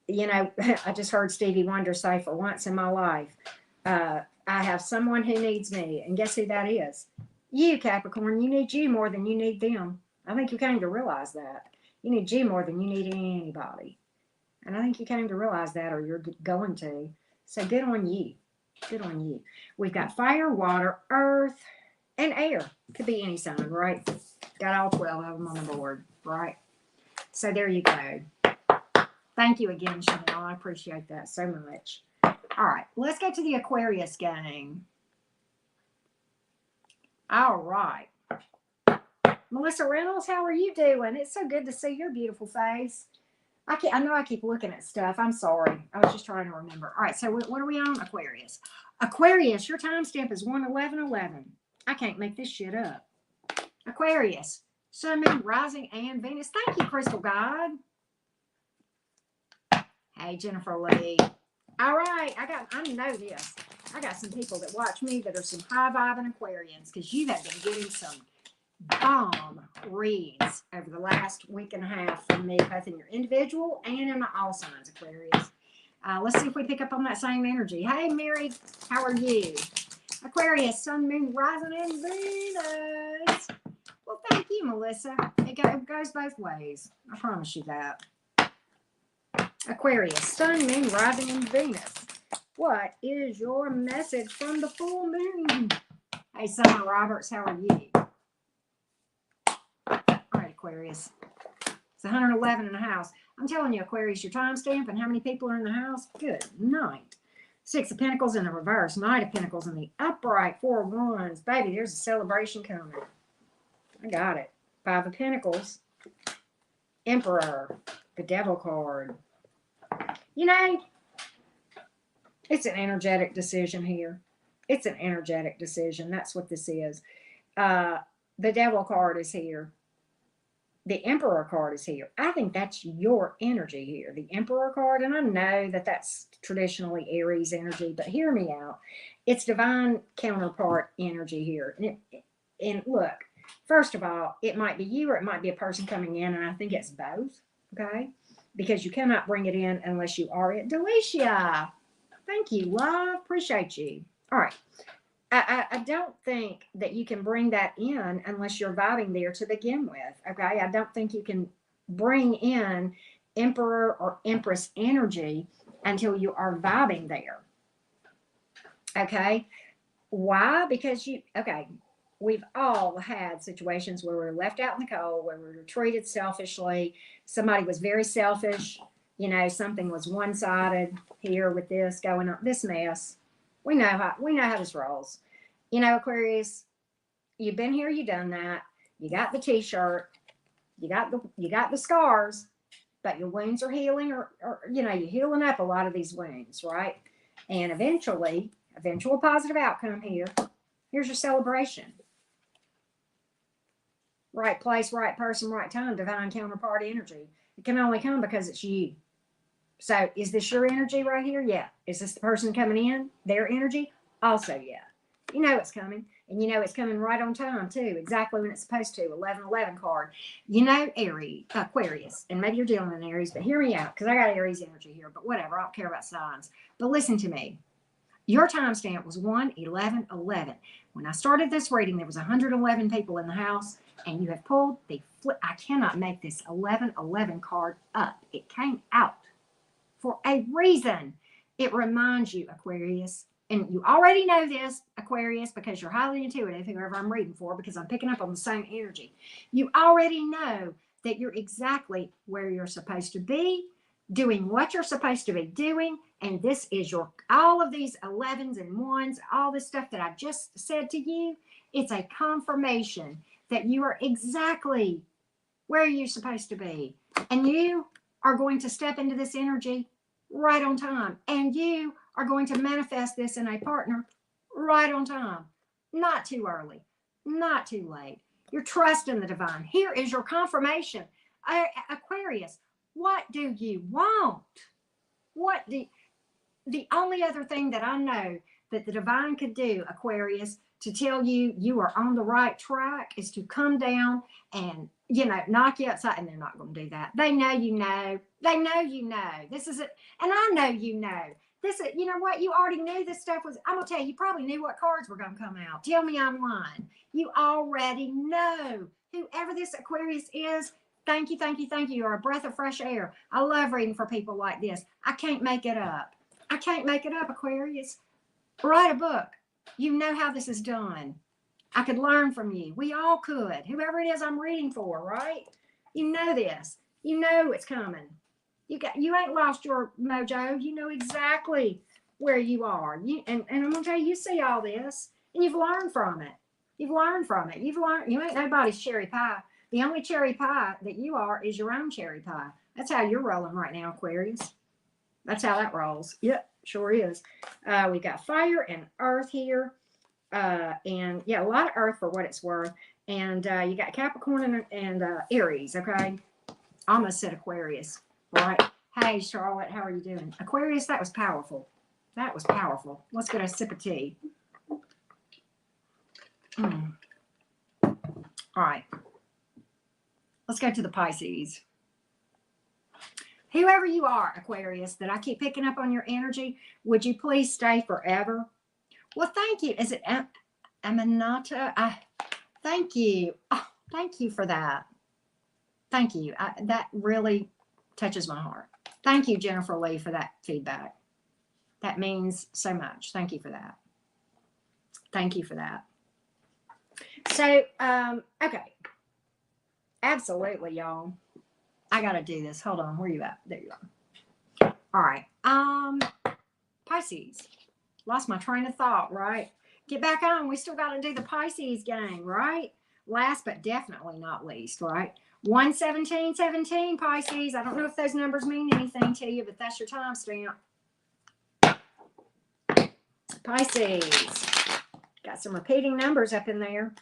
You know, I just heard Stevie Wonder say, for once in my life, I have someone who needs me. And guess who that is? You, Capricorn. You need you more than you need them. I think you came to realize that. You need you more than you need anybody. And I think you came to realize that, or you're going to. So good on you. Good on you. We've got fire, water, earth, and air. Could be any sign, right? Got all 12 of them on the board, right? So there you go. Thank you again, Chanel. I appreciate that so much. All right, let's go to the Aquarius game. All right. Melissa Reynolds, how are you doing? It's so good to see your beautiful face. I know I keep looking at stuff. I'm sorry. I was just trying to remember. All right, so what are we on? Aquarius. Aquarius, your timestamp is 1/11/11. I can't make this shit up. Aquarius, Sun, Moon, Rising, and Venus. Thank you, Crystal God. Hey, Jennifer Lee. All right, I know this. I got some people that watch me that are some high-vibing Aquarians because you have been getting some bomb reads over the last week and a half from me, both in your individual and in my all signs Aquarius. Let's see if we pick up on that same energy. Hey, Mary, how are you? Aquarius, Sun, Moon, Rising, and Venus. Well, thank you, Melissa. It goes both ways. I promise you that. Aquarius, Sun, Moon, Rising, and Venus. What is your message from the full moon? Hey, Summer Roberts, how are you? All right, Aquarius. It's 111 in the house. I'm telling you, Aquarius, your timestamp and how many people are in the house. Good night. 6 of Pentacles in the reverse. Knight of Pentacles in the upright. 4 of Wands. Baby, there's a celebration coming. I got it. 5 of Pentacles. Emperor. The Devil card. You know, it's an energetic decision here. It's an energetic decision. That's what this is. The Devil card is here. The Emperor card is here. I think that's your energy here. The Emperor card, and I know that that's traditionally Aries energy, but hear me out. It's divine counterpart energy here. And look, first of all, it might be you or it might be a person coming in, and I think it's both, okay? Because you cannot bring it in unless you are it. Delicia, thank you, love. Appreciate you. All right. I don't think that you can bring that in unless you're vibing there to begin with. Okay. I don't think you can bring in Emperor or Empress energy until you are vibing there. Okay. Why? Because we've all had situations where we're left out in the cold, where we were treated selfishly. Somebody was very selfish. You know, something was one-sided here with this going on, this mess. We know how this rolls. You know, Aquarius, you've been here, you've done that. You got the t-shirt, you got the scars, but your wounds are healing, or you're healing up a lot of these wounds, right? And eventual positive outcome here. Here's your celebration. Right place, right person, right time, divine counterpart energy. It can only come because it's you. So is this your energy right here? Yeah. Is this the person coming in? Their energy? Also, yeah. You know it's coming. And you know it's coming right on time, too. Exactly when it's supposed to. 11/11 card. You know, Aries, Aquarius. And maybe you're dealing with Aries, but hear me out. Because I got Aries energy here. But whatever. I don't care about signs. But listen to me. Your timestamp was 1/11/11. When I started this reading, there was 111 people in the house. And you have pulled the flip. I cannot make this 11/11 card up. It came out for a reason. It reminds you, Aquarius, and you already know this, Aquarius, because you're highly intuitive, whoever I'm reading for, because I'm picking up on the same energy. You already know that you're exactly where you're supposed to be, doing what you're supposed to be doing, And this is your, all of these 11s and 1s, all this stuff that I just said to you, it's a confirmation that you are exactly where you're supposed to be. And you are going to step into this energy right on time. And you are going to manifest this in a partner right on time. Not too early, not too late. You're trusting the divine. Here is your confirmation. Aquarius, what do you want? What do the only other thing that I know that the divine could do, Aquarius, to tell you you are on the right track is to come down and, you know, knock you outside. And they're not going to do that. They know you know. They know you know. This is it. And I know you know. This is, you know what? You already knew this stuff was, I'm going to tell you, you probably knew what cards were going to come out. Tell me I'm lying. You already know. Whoever this Aquarius is, thank you, thank you, thank you. You're a breath of fresh air. I love reading for people like this. I can't make it up. I can't make it up, Aquarius. Write a book. You know how this is done. I could learn from you. We all could. Whoever it is I'm reading for, right? You know this. You know it's coming. You ain't lost your mojo. You know exactly where you are. And I'm gonna tell you, you see all this, and you've learned from it. You've learned from it. You've learned. You ain't nobody's cherry pie. The only cherry pie that you are is your own cherry pie. That's how you're rolling right now, Aquarius. That's how that rolls. Yep, sure is. We got fire and earth here. And yeah, a lot of earth for what it's worth. And you got Capricorn and Aries, okay? Almost said Aquarius, right? Hey, Charlotte, how are you doing? Aquarius, that was powerful. That was powerful. Let's get a sip of tea. All right. Let's go to the Pisces. Whoever you are, Aquarius, that I keep picking up on your energy, would you please stay forever? Well, thank you. Is it Aminata? Thank you. Oh, thank you for that. Thank you. That really touches my heart. Thank you, Jennifer Lee, for that feedback. That means so much. Thank you for that. Thank you for that. So, okay. Absolutely, y'all. I got to do this. Hold on. Where are you at? There you are. All right. Pisces. Lost my train of thought, right? Get back on. We still got to do the Pisces game, right? Last but definitely not least, right? 11717 Pisces. I don't know if those numbers mean anything to you, but that's your timestamp. Pisces. Got some repeating numbers up in there.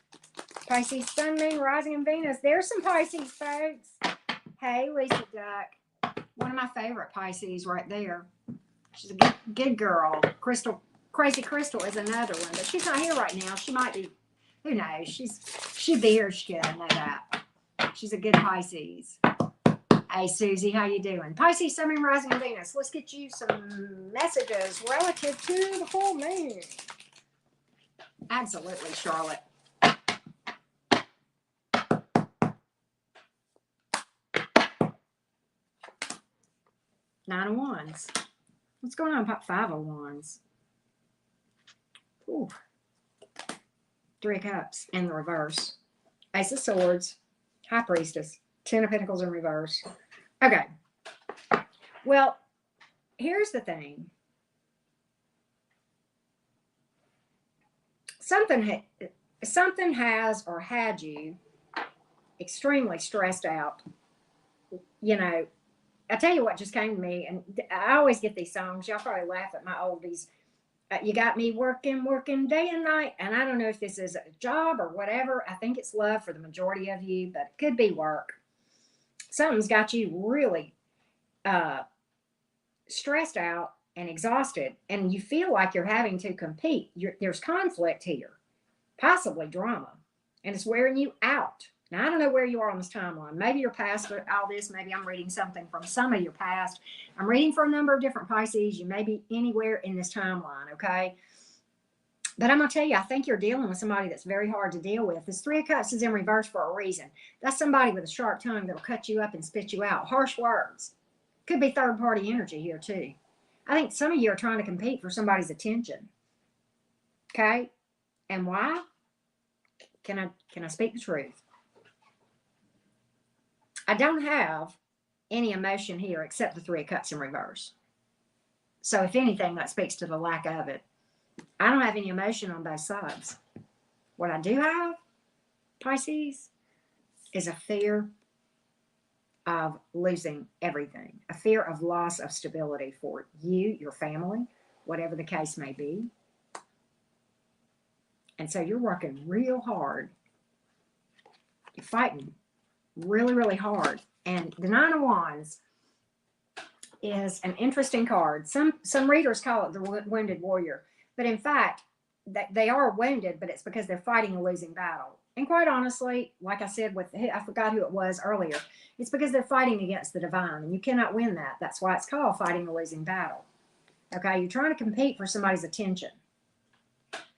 Pisces, Sun, Moon, Rising, and Venus. There's some Pisces, folks. Hey, Lisa Duck. One of my favorite Pisces right there. She's a good girl. Crazy Crystal is another one, but she's not here right now. She might be, who knows? She'd be here. She could. I know that. She's a good Pisces. Hey, Susie, how you doing? Pisces, Sun, Moon, Rising, and Venus. Let's get you some messages relative to the full moon. Absolutely, Charlotte. Nine of Wands. What's going on? Five of Wands. Ooh. Three of Cups in the reverse. Ace of Swords. High Priestess. Ten of Pentacles in reverse. Okay. Well, here's the thing. Something has or had you extremely stressed out. You know, I tell you what just came to me, and I always get these songs. Y'all probably laugh at my oldies. You got me working day and night. And I don't know if this is a job or whatever. I think it's love for the majority of you, but it could be work. Something's got you really stressed out and exhausted, and you feel like you're having to compete. There's conflict here, possibly drama, and it's wearing you out. Now, I don't know where you are on this timeline. Maybe you're past all this. Maybe I'm reading something from some of your past. I'm reading for a number of different Pisces. You may be anywhere in this timeline, okay? But I'm going to tell you, I think you're dealing with somebody that's very hard to deal with. This Three of Cups is in reverse for a reason. That's somebody with a sharp tongue that will cut you up and spit you out. Harsh words. Could be third-party energy here, too. I think some of you are trying to compete for somebody's attention. Okay? And why? Can I speak the truth? I don't have any emotion here except the Three of Cups in reverse. So if anything, that speaks to the lack of it. I don't have any emotion on both sides. What I do have, Pisces, is a fear of losing everything, a fear of loss of stability for you, your family, whatever the case may be. And so you're working real hard. You're fighting really, really hard. And the Nine of Wands is an interesting card. Some readers call it the wounded warrior, but in fact, they are wounded, but it's because they're fighting a losing battle. And quite honestly, like I said, I forgot who it was earlier, it's because they're fighting against the divine, and you cannot win that. That's why it's called fighting a losing battle. Okay, you're trying to compete for somebody's attention.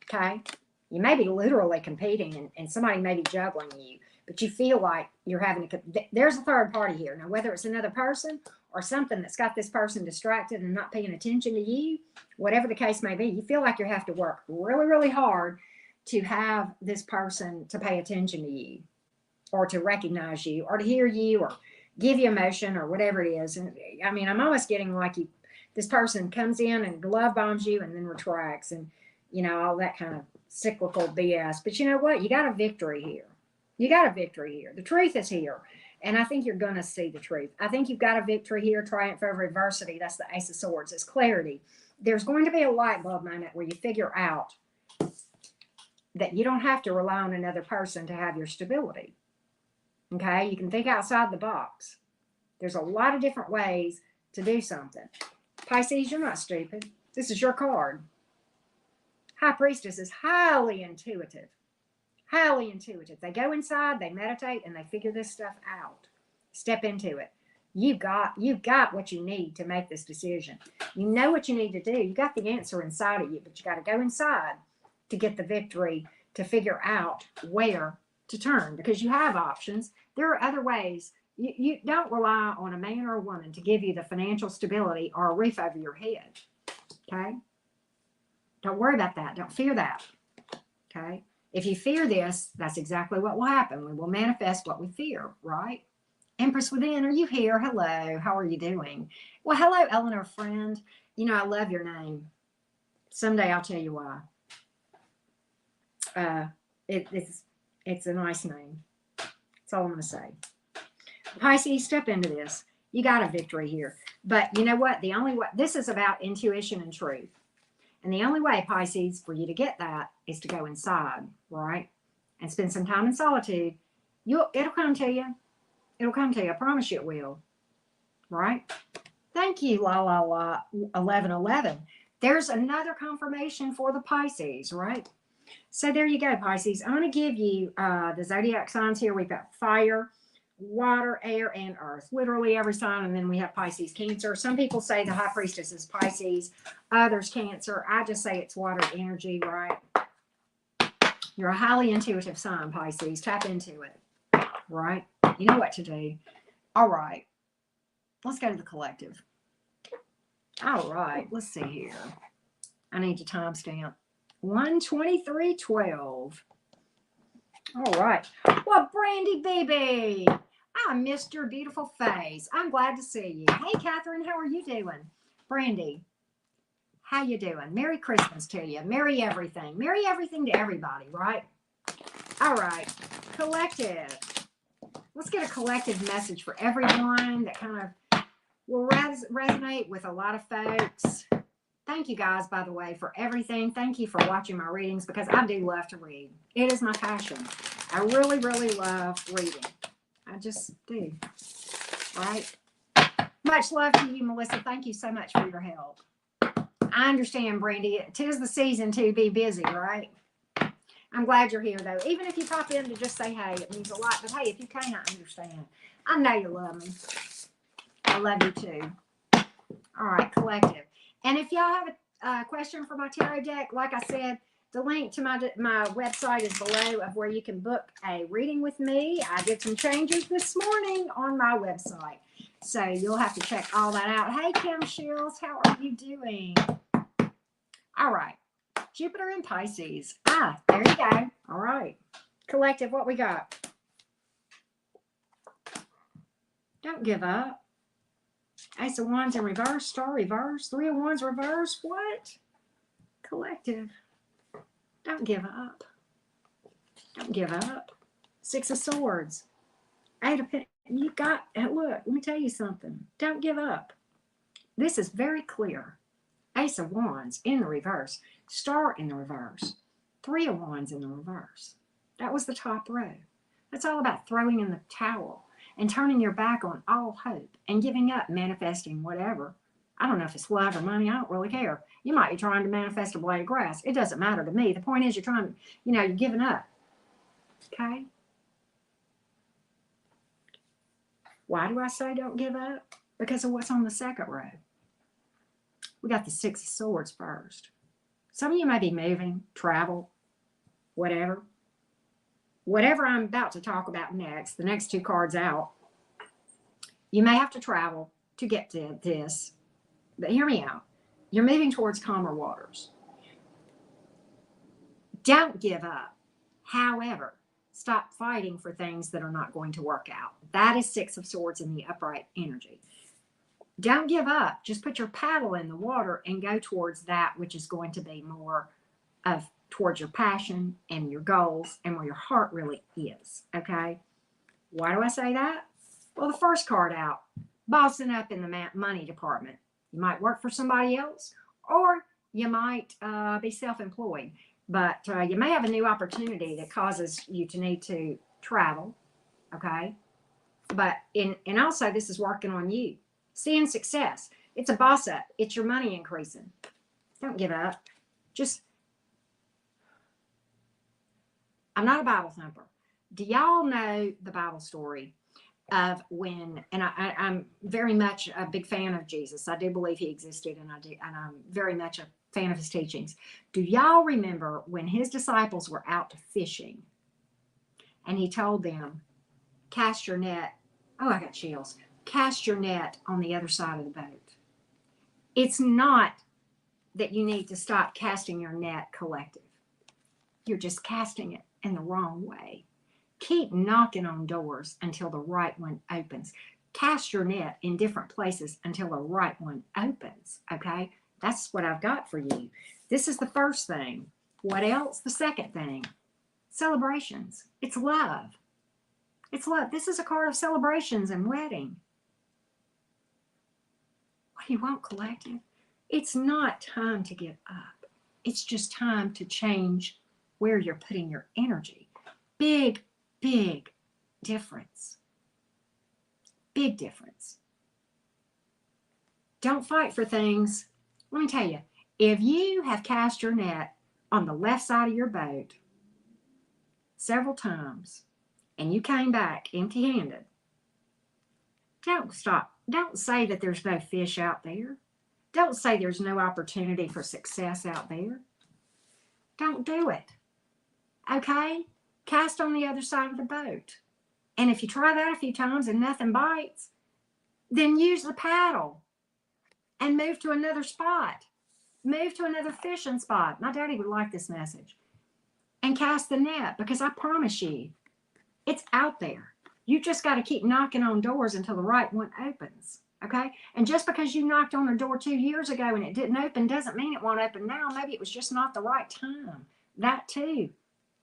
Okay, you may be literally competing, and somebody may be juggling you, but you feel like you're having there's a third party here. Now, whether it's another person or something that's got this person distracted and not paying attention to you, whatever the case may be, you feel like you have to work really, really hard to have this person to pay attention to you, or to recognize you, or to hear you, or give you emotion, or whatever it is. And I mean, I'm almost getting like this person comes in and love bombs you and then retracts, and all that kind of cyclical BS. But you know what? You got a victory here. You got a victory here. The truth is here. And I think you're going to see the truth. I think you've got a victory here, triumph over adversity. That's the Ace of Swords. It's clarity. There's going to be a light bulb moment where you figure out that you don't have to rely on another person to have your stability. Okay? You can think outside the box. There's a lot of different ways to do something. Pisces, you're not stupid. This is your card. High Priestess is highly intuitive. Highly intuitive. They go inside, they meditate, and they figure this stuff out. Step into it. You've got what you need to make this decision. You know what you need to do. You got the answer inside of you, but you got to go inside to get the victory, to figure out where to turn, because you have options. There are other ways. You don't rely on a man or a woman to give you the financial stability or a roof over your head. Okay? Don't worry about that. Don't fear that. Okay? If you fear this, that's exactly what will happen. We will manifest what we fear, right? Empress Within, are you here? Hello. How are you doing? Well, hello, Eleanor friend. I love your name. Someday I'll tell you why. It's a nice name. That's all I'm going to say. Pisces, step into this. You got a victory here. But you know what? The only way, this is about intuition and truth. And the only way, Pisces, for you to get that is to go inside, right? And spend some time in solitude. It'll come to you. It'll come to you. I promise you it will. Right? Thank you, la, la, la, 1111. There's another confirmation for the Pisces, right? So there you go, Pisces. I'm going to give you the zodiac signs here. We've got fire, water, air, and earth. Literally every sign. And then we have Pisces, Cancer. Some people say the High Priestess is Pisces. Others, Cancer. I just say it's water energy, right? You're a highly intuitive sign, Pisces. Tap into it, right? You know what to do. All right. Let's go to the collective. All right. Let's see here. I need your timestamp. 1:23:12. All right. Well, Brandy, baby, I missed your beautiful face. I'm glad to see you. Hey, Catherine, how are you doing? Brandy, how you doing? Merry Christmas to you. Merry everything. Merry everything to everybody, right? All right. Collective. Let's get a collective message for everyone that kind of will resonate with a lot of folks. Thank you guys, by the way, for everything. Thank you for watching my readings, because I do love to read. It is my passion. I really, really love reading. I just do. Right? Much love to you, Melissa. Thank you so much for your help. I understand, Brandy. 'Tis the season to be busy, right? I'm glad you're here, though. Even if you pop in to just say hey, it means a lot. But hey, if you can't, I understand. I know you love me. I love you too. All right, collective. And if y'all have a question for my tarot deck, like I said, the link to my website is below, of where you can book a reading with me. I did some changes this morning on my website, so you'll have to check all that out. Hey, Kim Shields, how are you doing? All right. Jupiter in Pisces. There you go. All right. Collective, what we got? Don't give up. Ace of Wands in reverse, Star reverse, Three of Wands reverse. What? Collective. Don't give up. Don't give up. Six of Swords. Eight of Pentacles. You got, look, let me tell you something. Don't give up. This is very clear. Ace of Wands in the reverse. Star in the reverse. Three of Wands in the reverse. That was the top row. That's all about throwing in the towel and turning your back on all hope and giving up, manifesting whatever. I don't know if it's love or money. I don't really care. You might be trying to manifest a blade of grass. It doesn't matter to me. The point is you're trying, you're giving up. Okay? Why do I say don't give up? Because of what's on the second row. We got the Six of Swords first. Some of you may be moving, travel, whatever. Whatever I'm about to talk about next, the next two cards out, you may have to travel to get to this. But hear me out. You're moving towards calmer waters. Don't give up. However, stop fighting for things that are not going to work out. That is Six of Swords in the upright energy. Don't give up. Just put your paddle in the water and go towards that which is going to be more of towards your passion and your goals and where your heart really is. Okay? Why do I say that? Well, the first card out, bossing up in the money department. You might work for somebody else, or you might be self-employed. But you may have a new opportunity that causes you to need to travel. Okay? But and also this is working on you. Seeing success. It's a boss up. It's your money increasing. Don't give up. I'm not a Bible thumper. Do y'all know the Bible story of when, and I'm very much a big fan of Jesus. I do believe he existed, and I'm very much a fan of his teachings. Do y'all remember when his disciples were out fishing and he told them, cast your net. Oh, I got chills. Cast your net on the other side of the boat. It's not that you need to stop casting your net collective. You're just casting it in the wrong way. Keep knocking on doors until the right one opens. Cast your net in different places until the right one opens. Okay? That's what I've got for you. This is the first thing. What else? The second thing. Celebrations. It's love. It's love. This is a card of celebrations and wedding. What do you want, collective? It's not time to give up. It's just time to change where you're putting your energy. Big difference. Big difference. Don't fight for things. Let me tell you, if you have cast your net on the left side of your boat several times and you came back empty-handed, don't stop. Don't say that there's no fish out there. Don't say there's no opportunity for success out there. Don't do it. Okay? Cast on the other side of the boat. And if you try that a few times and nothing bites, then use the paddle and move to another spot. Move to another fishing spot. My daddy would like this message. And cast the net, because I promise you, it's out there. You just got to keep knocking on doors until the right one opens. Okay? And just because you knocked on a door 2 years ago and it didn't open doesn't mean it won't open now. Maybe it was just not the right time. That too.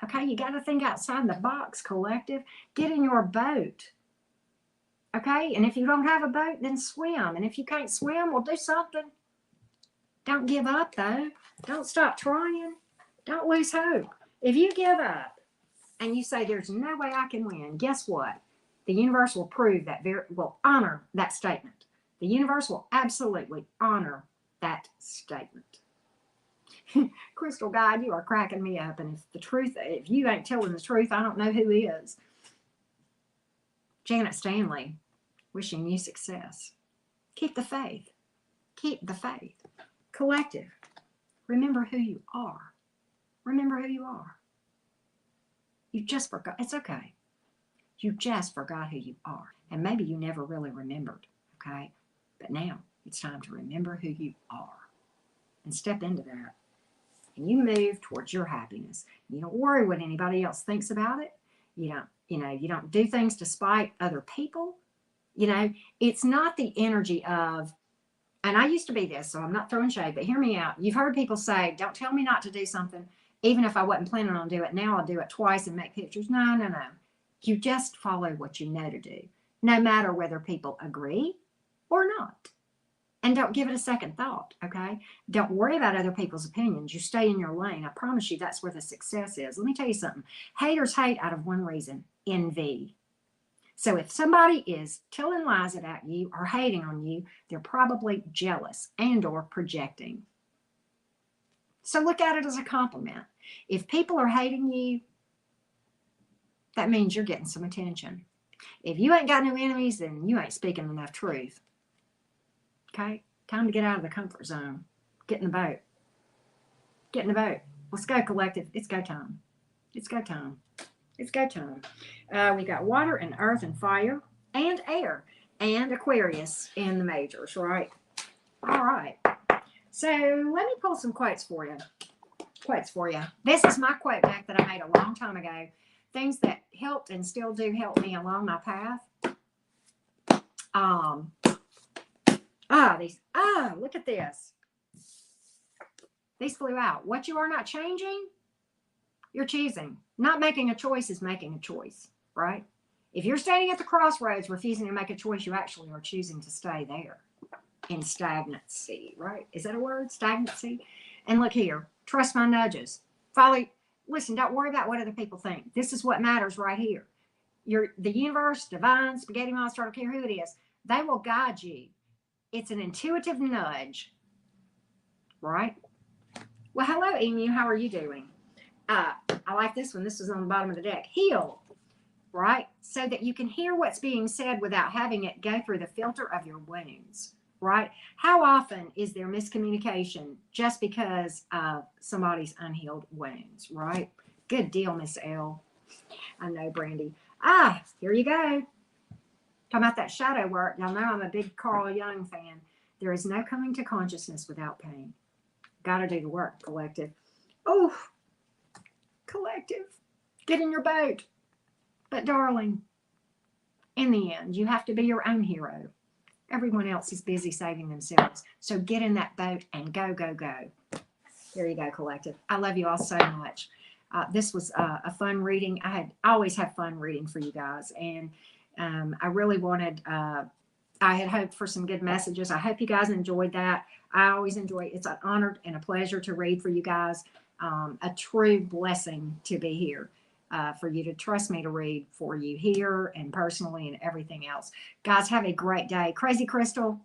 Okay? You got to think outside the box, collective. Get in your boat. Okay? And if you don't have a boat, then swim. And if you can't swim, well, do something. Don't give up, though. Don't stop trying. Don't lose hope. If you give up and you say there's no way I can win, guess what? The universe will prove that, will honor that statement. The universe will absolutely honor that statement. Crystal God, you are cracking me up. And if you ain't telling the truth, I don't know who is. Janet Stanley, wishing you success. Keep the faith. Keep the faith. Collective, remember who you are. Remember who you are. You just forgot. It's okay. You just forgot who you are. And maybe you never really remembered. Okay? But now it's time to remember who you are. And step into that. And you move towards your happiness. You don't worry what anybody else thinks about it. You don't do things to spite other people. You know, it's not the energy of, and I used to be this, so I'm not throwing shade, but hear me out. You've heard people say, don't tell me not to do something, even if I wasn't planning on doing it. Now I'll do it twice and make pictures. No, no, no. You just follow what you know to do, no matter whether people agree or not. And don't give it a second thought, okay? Don't worry about other people's opinions. You stay in your lane. I promise you that's where the success is. Let me tell you something. Haters hate out of one reason, envy. So if somebody is telling lies about you or hating on you, they're probably jealous and or projecting. So look at it as a compliment. If people are hating you, that means you're getting some attention. If you ain't got no enemies, then you ain't speaking enough truth. Okay? Time to get out of the comfort zone. Get in the boat. Get in the boat. Let's go, collective. It's go time. It's go time. It's go time. We got water and earth and fire and air and Aquarius in the majors, right? All right. So let me pull some quotes for you. This is my quote deck that I made a long time ago. Things that helped and still do help me along my path. Look at this. These flew out. What you are not changing, you're choosing. Not making a choice is making a choice, right? If you're standing at the crossroads refusing to make a choice, you actually are choosing to stay there in stagnancy, right? Is that a word? Stagnancy? And look here, trust my nudges. Listen, don't worry about what other people think. This is what matters right here. The universe, divine, spaghetti monster, I don't care who it is, they will guide you. It's an intuitive nudge, right? Well, hello, Emu. How are you doing? I like this one. This was on the bottom of the deck. Heal, right? So that you can hear what's being said without having it go through the filter of your wounds, right? How often is there miscommunication just because of somebody's unhealed wounds, right? Good deal, Miss L. I know, Brandy. Here you go. Talking about that shadow work. Y'all know I'm a big Carl Jung fan. There is no coming to consciousness without pain. Got to do the work, collective. Oh, collective. Get in your boat. But darling, in the end, you have to be your own hero. Everyone else is busy saving themselves. So get in that boat and go, go, go. There you go, collective. I love you all so much. This was a fun reading. I always have fun reading for you guys. And I really wanted, I had hoped for some good messages. I hope you guys enjoyed that. I always enjoy it. It's an honor and a pleasure to read for you guys. A true blessing to be here, for you to trust me to read for you here and personally and everything else. Guys, have a great day. Crazy Crystal,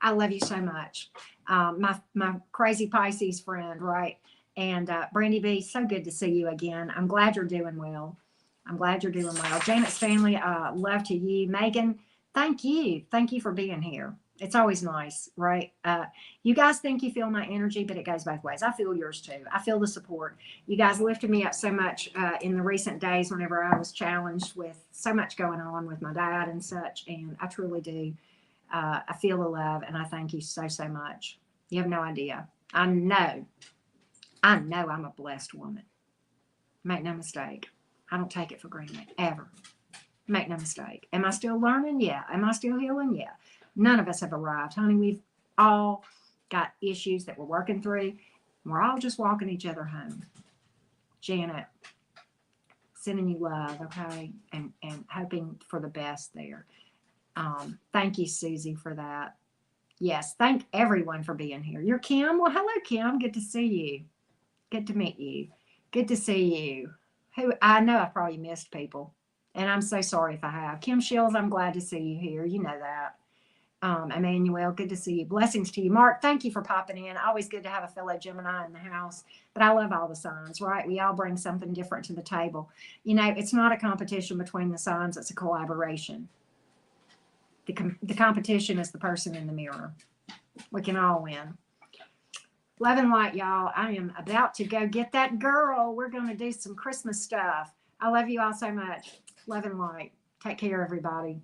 I love you so much. My crazy Pisces friend, right? And Brandy B, so good to see you again. I'm glad you're doing well. Janet's family, love to you. Megan, thank you. Thank you for being here. It's always nice, right? You guys think you feel my energy, but it goes both ways. I feel yours too. I feel the support. You guys lifted me up so much in the recent days whenever I was challenged with so much going on with my dad and such. And I truly do. I feel the love, and I thank you so, so much. You have no idea. I know I'm a blessed woman. Make no mistake. I don't take it for granted, ever. Make no mistake. Am I still learning? Yeah. Am I still healing? Yeah. None of us have arrived, honey. We've all got issues that we're working through. We're all just walking each other home. Janet, sending you love, okay? And hoping for the best there. Thank you, Susie, for that. Yes, thank everyone for being here. You're Kim? Well, hello, Kim. Good to see you. Good to meet you. Good to see you. I know I've probably missed people, and I'm so sorry if I have. Kim Shields, I'm glad to see you here. You know that. Emmanuel, good to see you. Blessings to you. Mark, thank you for popping in. Always good to have a fellow Gemini in the house. But I love all the signs, right? We all bring something different to the table. You know, it's not a competition between the signs. It's a collaboration. The competition is the person in the mirror. We can all win. Love and light, y'all. I am about to go get that girl. We're going to do some Christmas stuff. I love you all so much. Love and light. Take care, everybody.